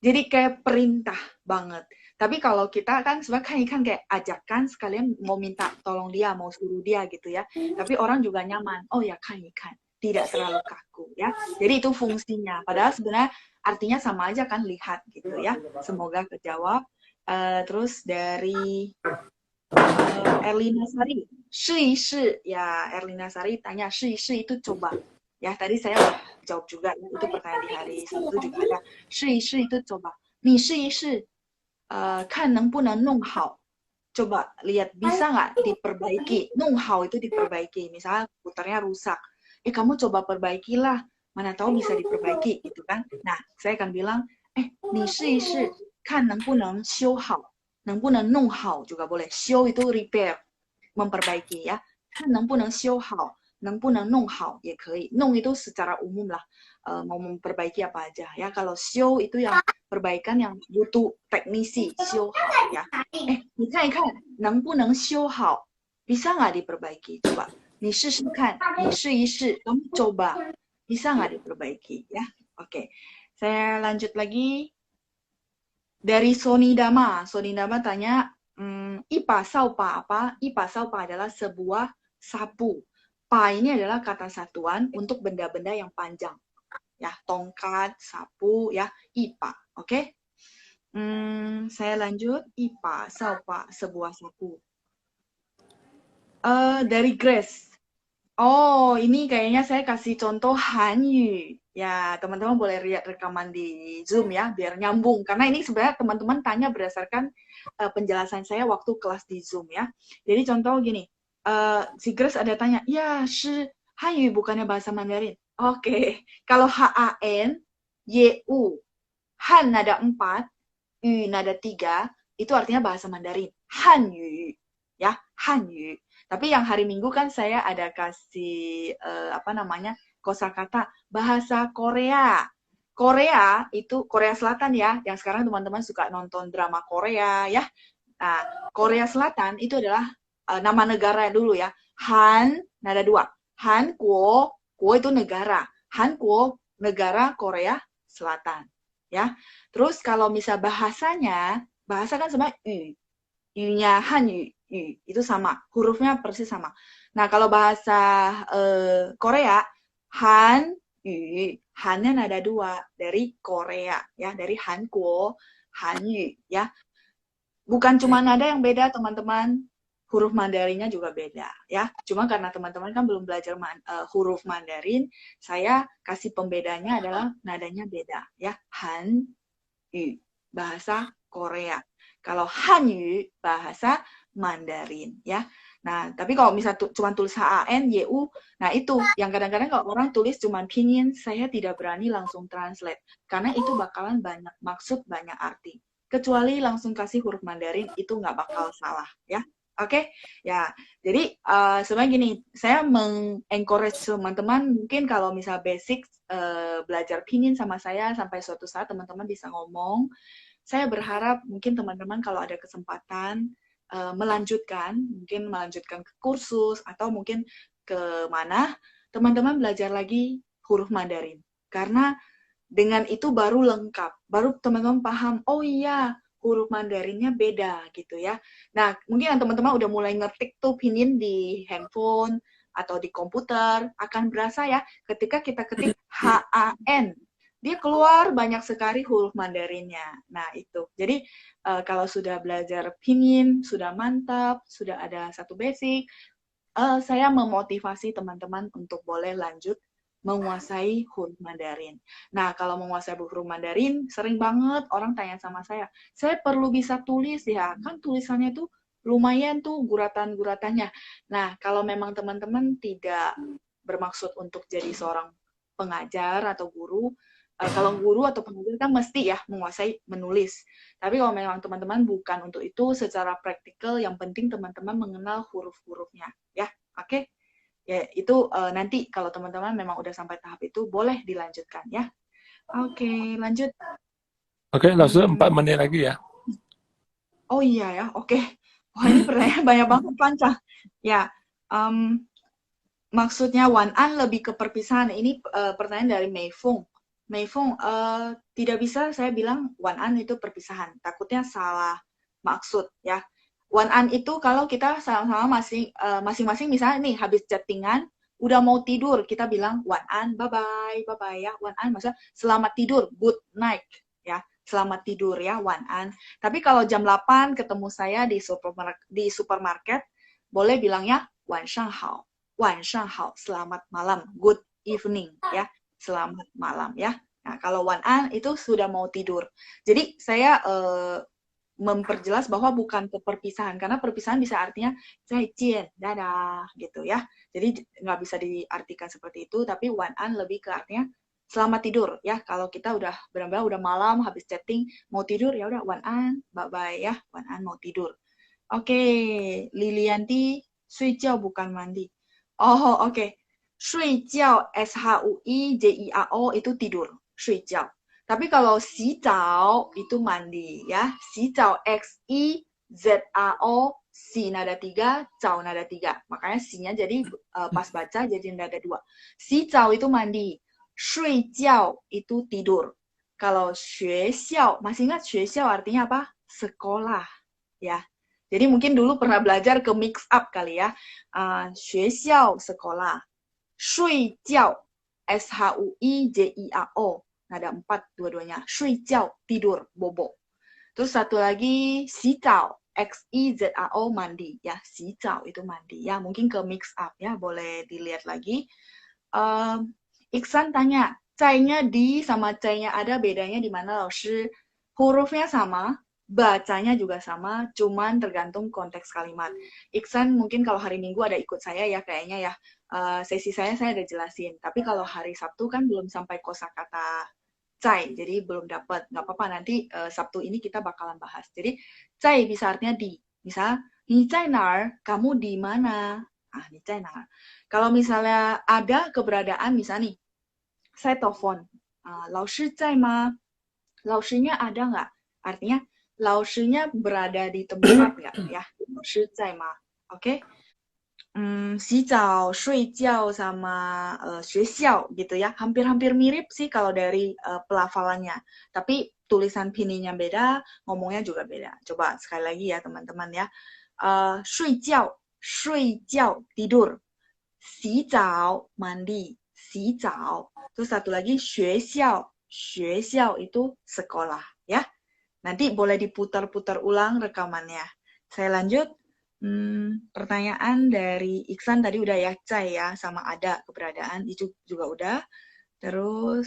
Jadi kayak perintah banget. Tapi kalau kita kan sebenarnya kan ikan kayak ajakan sekalian mau minta tolong dia, mau suruh dia gitu ya. Tapi orang juga nyaman. Oh ya kan ikan. Tidak terlalu kaku ya. Jadi itu fungsinya. Padahal sebenarnya artinya sama aja kan lihat gitu ya. Semoga kejawab. Terus dari Erlina Sari, shi ya Erlina Sari tanya shi itu coba ya, tadi saya udah jawab juga ya, itu pertanyaan di hari Sabtu juga ada shi itu coba, ni shi kan能不能弄好, coba lihat bisa nggak diperbaiki, 弄好 itu diperbaiki, misalnya putarnya rusak, kamu coba perbaikilah, mana tahu bisa diperbaiki gitu kan. Nah saya akan bilang ni shi看能不能修好, 能不能弄好 juga boleh. 修 itu repair, memperbaiki ya. 看能不能修好, 能不能弄好 也可以. 弄 itu secara umum lah, mau memperbaiki apa aja ya. Kalau 修 itu yang perbaikan yang butuh teknisi, 修好 ya. 你看一看能不能修好, bisa nggak diperbaiki? Coba. 你试试看, 你试一试, kamu coba. Bisa nggak diperbaiki ya? Oke. Saya lanjut lagi. Dari Sony Dama tanya, ipa saupa apa? Ipa saupa adalah sebuah sapu. Pa ini adalah kata satuan untuk benda-benda yang panjang. Ya, tongkat, sapu, ya, ipa. Oke? Saya lanjut. Ipa saupa, sebuah sapu. Dari Grace. Oh, ini kayaknya saya kasih contoh Hanyu. Ya, teman-teman boleh lihat rekaman di Zoom ya, biar nyambung. Karena ini sebenarnya teman-teman tanya berdasarkan penjelasan saya waktu kelas di Zoom ya. Jadi contoh gini, si Grace ada tanya, ya, shi Hanyu bukannya bahasa Mandarin. Oke, kalau H-A-N, Y-U, Han nada 4, Yu nada 3, itu artinya bahasa Mandarin. Hanyu. Ya, Hanyu. Tapi yang hari Minggu kan saya ada kasih kosakata bahasa Korea. Korea itu Korea Selatan ya, yang sekarang teman-teman suka nonton drama Korea ya. Nah, Korea Selatan itu adalah nama negara dulu ya. Han, nada dua. Han Kuo, Kuo itu negara. Han Kuo, negara Korea Selatan. Ya. Terus kalau misal bahasanya, bahasa kan sama yu. Yu-nya Han yu, itu sama. Hurufnya persis sama. Nah, kalau bahasa Korea, Han yu, Han-nya nada dua dari Korea ya, dari Han Kuo, Han yu ya. Bukan cuma nada yang beda, teman-teman. Huruf Mandarinnya juga beda, ya. Cuma karena teman-teman kan belum belajar huruf Mandarin, saya kasih pembedanya adalah nadanya beda, ya. Han Yu, bahasa Korea. Kalau Hanyu, bahasa Mandarin, ya. Nah, tapi kalau misalnya cuma tulis HAN, YU, nah itu yang kadang-kadang kalau orang tulis cuma pinyin, saya tidak berani langsung translate. Karena itu bakalan banyak maksud, banyak arti. Kecuali langsung kasih huruf Mandarin, itu nggak bakal salah, ya. Oke, ya. Jadi sebenarnya gini, saya mengencourage teman-teman mungkin kalau misal basic belajar pinyin sama saya sampai suatu saat teman-teman bisa ngomong. Saya berharap mungkin teman-teman kalau ada kesempatan mungkin melanjutkan ke kursus atau mungkin ke mana, teman-teman belajar lagi huruf Mandarin. Karena dengan itu baru lengkap, baru teman-teman paham, oh iya, huruf Mandarinnya beda gitu ya. Nah, mungkin yang teman-teman udah mulai ngetik tuh pinyin di handphone atau di komputer, akan berasa ya ketika kita ketik HAN, dia keluar banyak sekali huruf Mandarinnya. Nah, itu. Jadi, kalau sudah belajar pinyin, sudah mantap, sudah ada satu basic, saya memotivasi teman-teman untuk boleh lanjut menguasai huruf Mandarin. Nah, kalau menguasai huruf Mandarin, sering banget orang tanya sama saya perlu bisa tulis ya, kan tulisannya tuh lumayan tuh guratan-guratannya. Nah, kalau memang teman-teman tidak bermaksud untuk jadi seorang pengajar atau guru, kalau guru atau pengajar kan mesti ya menguasai menulis. Tapi kalau memang teman-teman bukan untuk itu, secara praktikal yang penting teman-teman mengenal huruf-hurufnya. Ya, oke? Ya, itu nanti kalau teman-teman memang udah sampai tahap itu, boleh dilanjutkan ya. Oke, lanjut. Oke, langsung 4 menit lagi ya. Oh iya ya, oke. Wah, ini pertanyaan banyak banget, panjang. Ya, maksudnya Wan An lebih ke perpisahan. Ini pertanyaan dari Mei Fung. Mei Fung, tidak bisa saya bilang Wan An itu perpisahan. Takutnya salah maksud ya. Wan An itu kalau kita sama-sama masing-masing misalnya nih habis chattingan, udah mau tidur, kita bilang Wan An, bye-bye, bye-bye ya. Wan An maksudnya selamat tidur, good night ya. Selamat tidur ya, Wan An. Tapi kalau jam 8 ketemu saya di supermarket, boleh bilangnya Wan Shang Hao. Wan Shang Hao, selamat malam, good evening ya. Selamat malam ya. Nah, kalau Wan An itu sudah mau tidur. Jadi saya memperjelas bahwa bukan perpisahan, karena perpisahan bisa artinya zaijian, dadah gitu ya. Jadi nggak bisa diartikan seperti itu, tapi Wan An lebih ke artinya selamat tidur ya. Kalau kita udah benar-benar udah malam habis chatting mau tidur ya udah Wan An, bye bye ya, Wan An mau tidur. Oke, Lilianti, 睡觉 bukan mandi. Oh, oke. 睡觉 SHUIJIAO itu tidur, 睡觉. Tapi kalau xizao itu mandi ya. Xizao XIZAO, si nada 3, cao nada 3. Makanya si-nya jadi pas baca jadi nada 2. Xizao itu mandi. 睡觉 itu tidur. Kalau 学校, masih ingat 学校 artinya apa? Sekolah ya. Jadi mungkin dulu pernah belajar ke mix up kali ya. 学校 sekolah. 睡觉 SHUIJIAO. Ada 4 dua-duanya. 睡觉 tidur, bobo. Terus satu lagi 洗澡 XIZAO mandi ya. 洗澡 itu mandi ya. Mungkin ke mix up ya. Boleh dilihat lagi. Iksan tanya, cai-nya di sama cai-nya ada bedanya di mana, Laoshi? Hurufnya sama, bacanya juga sama, cuman tergantung konteks kalimat. Iksan mungkin kalau hari Minggu ada ikut saya ya kayaknya ya. Sesi saya ada jelasin. Tapi kalau hari Sabtu kan belum sampai kosakata cai, jadi belum dapat. Nggak apa-apa, nanti Sabtu ini kita bakalan bahas. Jadi cai bisa artinya di. Misal, 你在哪儿? Kamu di mana? Ah, 你在哪儿? Kalau misalnya ada keberadaan, misalnya nih, saya telepon, 老师在吗? 老师nya ada nggak? Artinya, 老师nya berada di tempat nggak? Ya, 老师在吗? Oke? 洗澡, 睡觉 sama 学校gitu ya. Hampir-hampir mirip sih kalau dari pelafalannya. Tapi tulisan pinyin-nya beda, ngomongnya juga beda. Coba sekali lagi ya teman-teman ya. 睡觉, 睡觉, tidur. 洗澡, mandi. 洗澡. Terus satu lagi 学校, 学校 itu sekolah ya. Nanti boleh diputar-putar ulang rekamannya. Saya lanjut. Pertanyaan dari Iksan tadi udah ya, Cai ya, sama ada keberadaan, itu juga udah. Terus,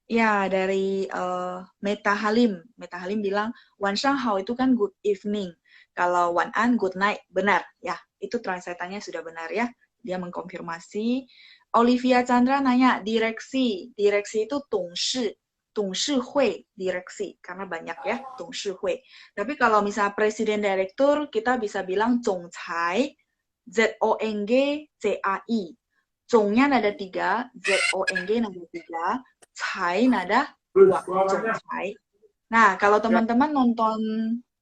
ya dari Meta Halim bilang, 晚上好 itu kan good evening. Kalau 晚安, good night, benar ya. Itu translatannya sudah benar ya. Dia mengkonfirmasi. Olivia Chandra nanya, direksi itu 董事会direksi, karena banyak ya, 董事会. Tapi kalau misalnya presiden direktur, kita bisa bilang 总裁, ZONG-CAI. Zongnya nada 3, ZONG nada 3, cai nada 2, 总裁. Nah, kalau teman-teman nonton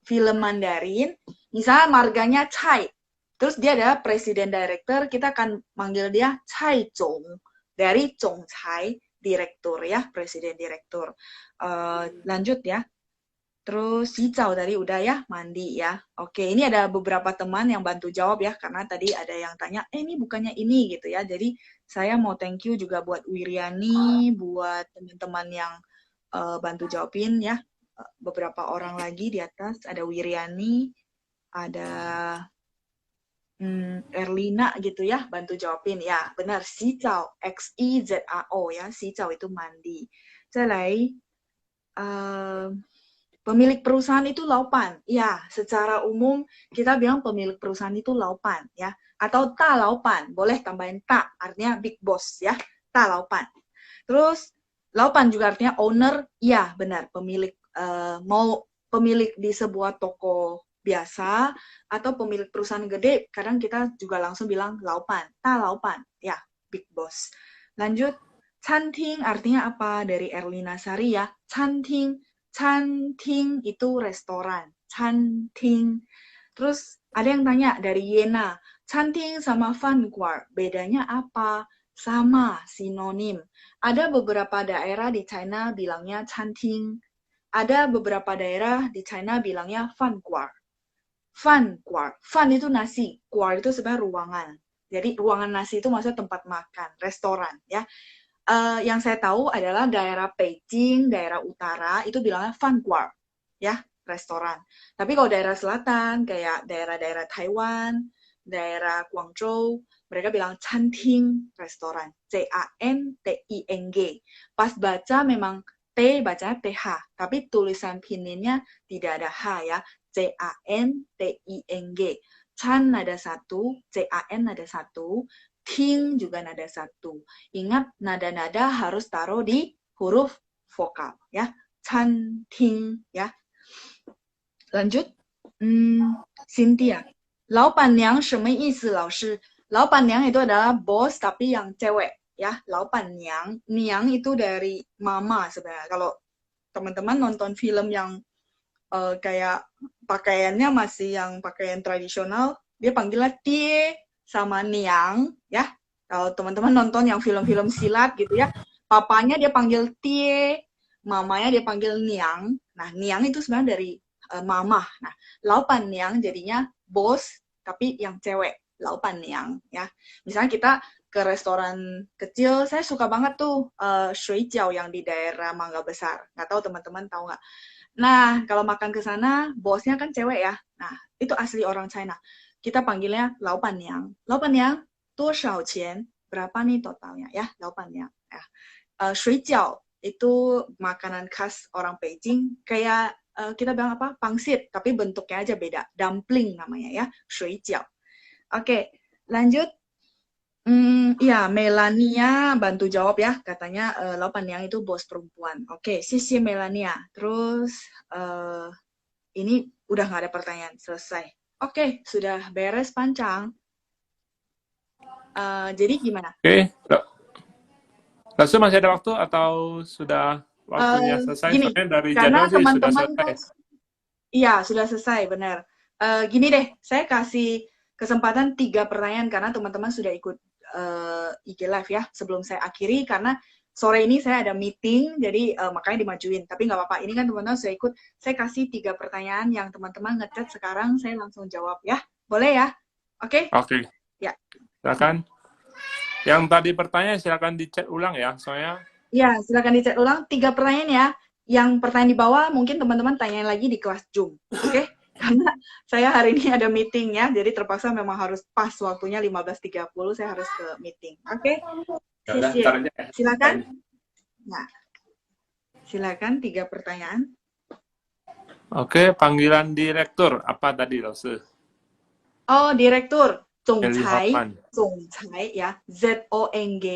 film Mandarin, misalnya marganya Cai, terus dia adalah presiden direktur, kita akan manggil dia Cai Zong, dari 总裁, direktur ya, presiden direktur. Lanjut ya. Terus hijau tadi udah ya, mandi ya. Oke, ini ada beberapa teman yang bantu jawab ya, karena tadi ada yang tanya, ini bukannya ini gitu ya. Jadi saya mau thank you juga buat Wiriani, buat teman-teman yang bantu jawabin ya. Beberapa orang lagi di atas, ada Wiriani, ada Erlina gitu ya, bantu jawabin ya. Benar, Xizao, Xizao ya, Xizao itu mandi. Zalai, pemilik perusahaan itu laupan. Ya, secara umum kita bilang pemilik perusahaan itu laupan ya. Atau ta laupan, boleh tambahin ta, artinya big boss ya. Ta laupan. Terus laupan juga artinya owner, ya benar, pemilik mau pemilik di sebuah toko biasa atau pemilik perusahaan gede, kadang kita juga langsung bilang laupan, ta laupan, ya, big boss. Lanjut, canting artinya apa? Dari Erlina Sari ya, canting itu restoran, canting. Terus ada yang tanya dari Yena, canting sama fanguar, bedanya apa? Sama, sinonim. Ada beberapa daerah di China bilangnya canting, ada beberapa daerah di China bilangnya fanguar. Fan itu nasi, guar itu sebenarnya ruangan. Jadi ruangan nasi itu maksudnya tempat makan, restoran ya. Yang saya tahu adalah daerah Beijing, daerah utara itu bilangnya fan guar ya, restoran. Tapi kalau daerah selatan kayak daerah-daerah Taiwan, daerah Guangzhou, mereka bilang canting, restoran. CANTING. Pas baca memang T bacanya TH, tapi tulisan pininnya tidak ada H ya. CANTING. Chan nada 1, CAN nada 1, ting juga nada 1. Ingat, nada-nada harus taruh di huruf vokal ya. Chan, ting ya. Lanjut. Cynthia. 老板娘什么意思老师? 老板娘 itu adalah bos tapi yang cewek ya. 老板娘. Niang itu dari mama sebenarnya. Kalau teman-teman nonton film yang kayak pakaiannya masih yang pakaian tradisional, dia panggilnya tie sama niang ya. Kalau teman-teman nonton yang film-film silat gitu ya, papanya dia panggil tie, mamanya dia panggil niang. Nah, niang itu sebenarnya dari mama. Nah, laupan niang jadinya bos tapi yang cewek, laupan niang ya. Misalnya kita ke restoran kecil, saya suka banget tuh shui jiao yang di daerah Mangga Besar. Nggak tahu teman-teman tahu nggak? Nah, kalau makan ke sana, bosnya kan cewek ya. Nah, itu asli orang China. Kita panggilnya laupan niang. Laupan niang, 多少钱? Berapa nih totalnya ya, laupan niang. Ya. Shui jiao itu makanan khas orang Beijing. Kayak kita bilang apa? Pangsit, tapi bentuknya aja beda. Dumpling namanya ya, shui jiao. Oke, lanjut. Ya, Melania bantu jawab ya, katanya laupan yang itu bos perempuan. Oke, sisi Melania. Terus ini udah nggak ada pertanyaan, selesai. Oke, sudah beres Pancang. Jadi gimana? Oke, Langsung masih ada waktu atau sudah waktunya selesai? Gini, Soalnya dari karena jadwal sih sudah teman-teman selesai. iya, sudah selesai, benar. Gini deh, saya kasih kesempatan 3 pertanyaan karena teman-teman sudah ikut IG Live ya, sebelum saya akhiri, karena sore ini saya ada meeting, jadi makanya dimajuin. Tapi nggak apa-apa, ini kan teman-teman sudah ikut, saya kasih 3 pertanyaan yang teman-teman ngechat sekarang, saya langsung jawab ya. Boleh ya? Oke? Oke, Ya. silakan. Yang tadi pertanyaan silakan dicek ulang ya, soalnya. Ya, silakan dicek ulang 3 pertanyaan ya. Yang pertanyaan di bawah mungkin teman-teman tanyain lagi di kelas Zoom, oke? Karena saya hari ini ada meeting ya, jadi terpaksa memang harus pas waktunya 15.30 saya harus ke meeting. Oke? Silakan. Nah, silakan 3 pertanyaan. Oke, panggilan direktur apa tadi, Lause? Oh, direktur. Eli Zongcai. Hotman. Zongcai ya. Z-O-N-G,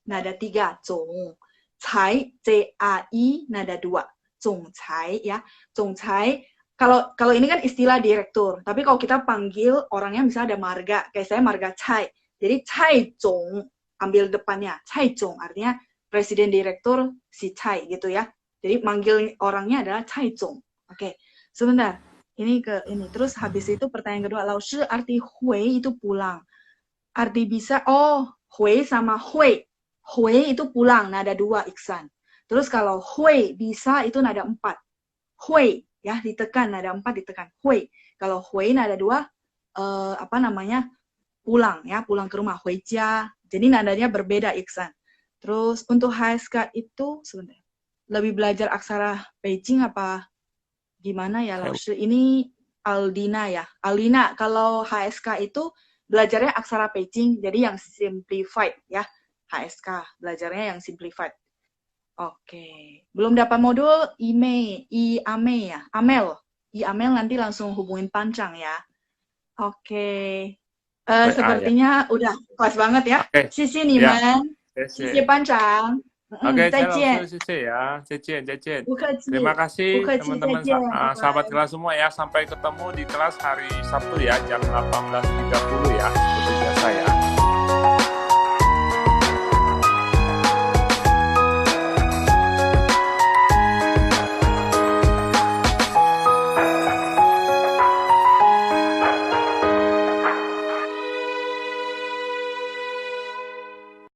nada 3. Zong. Cai, C-A-I, nada 2. Zongcai ya. Zongcai. Kalau ini kan istilah direktur, tapi kalau kita panggil orangnya misalnya ada marga, kayak saya marga Cai. Jadi Cai Zong, ambil depannya. Cai Zong, artinya presiden direktur si Cai gitu ya. Jadi manggil orangnya adalah Cai Zong. Oke, sebentar. Ini ke ini. Terus habis itu pertanyaan kedua, Lao Shi arti hui itu pulang. Arti bisa, hui sama hui. Hui itu pulang, nada 2 Iksan. Terus kalau hui bisa itu nada 4. Hui ya ditekan, nada 4 ditekan. Hui. Kalau hui nada 2 pulang ya, pulang ke rumah, hui jia. Jadi nadanya berbeda Iksan. Terus untuk HSK itu sebentar. Lebih belajar aksara Beijing apa gimana ya, Laushe? Ini Aldina ya. Aldina, kalau HSK itu belajarnya aksara Beijing, jadi yang simplified ya. HSK, belajarnya yang simplified. Oke. Belum dapat modul, Ame ya. Amel. Amel nanti langsung hubungin Pancang ya. Oke. Sepertinya udah kelas banget ya. Sisi nih, man. Sisi Pancang. Oke, saya langsung Cici ya. Cici. Terima kasih teman-teman sahabat kelas semua ya. Sampai ketemu di kelas hari Sabtu ya, jam 18.30 ya. Seperti biasa ya.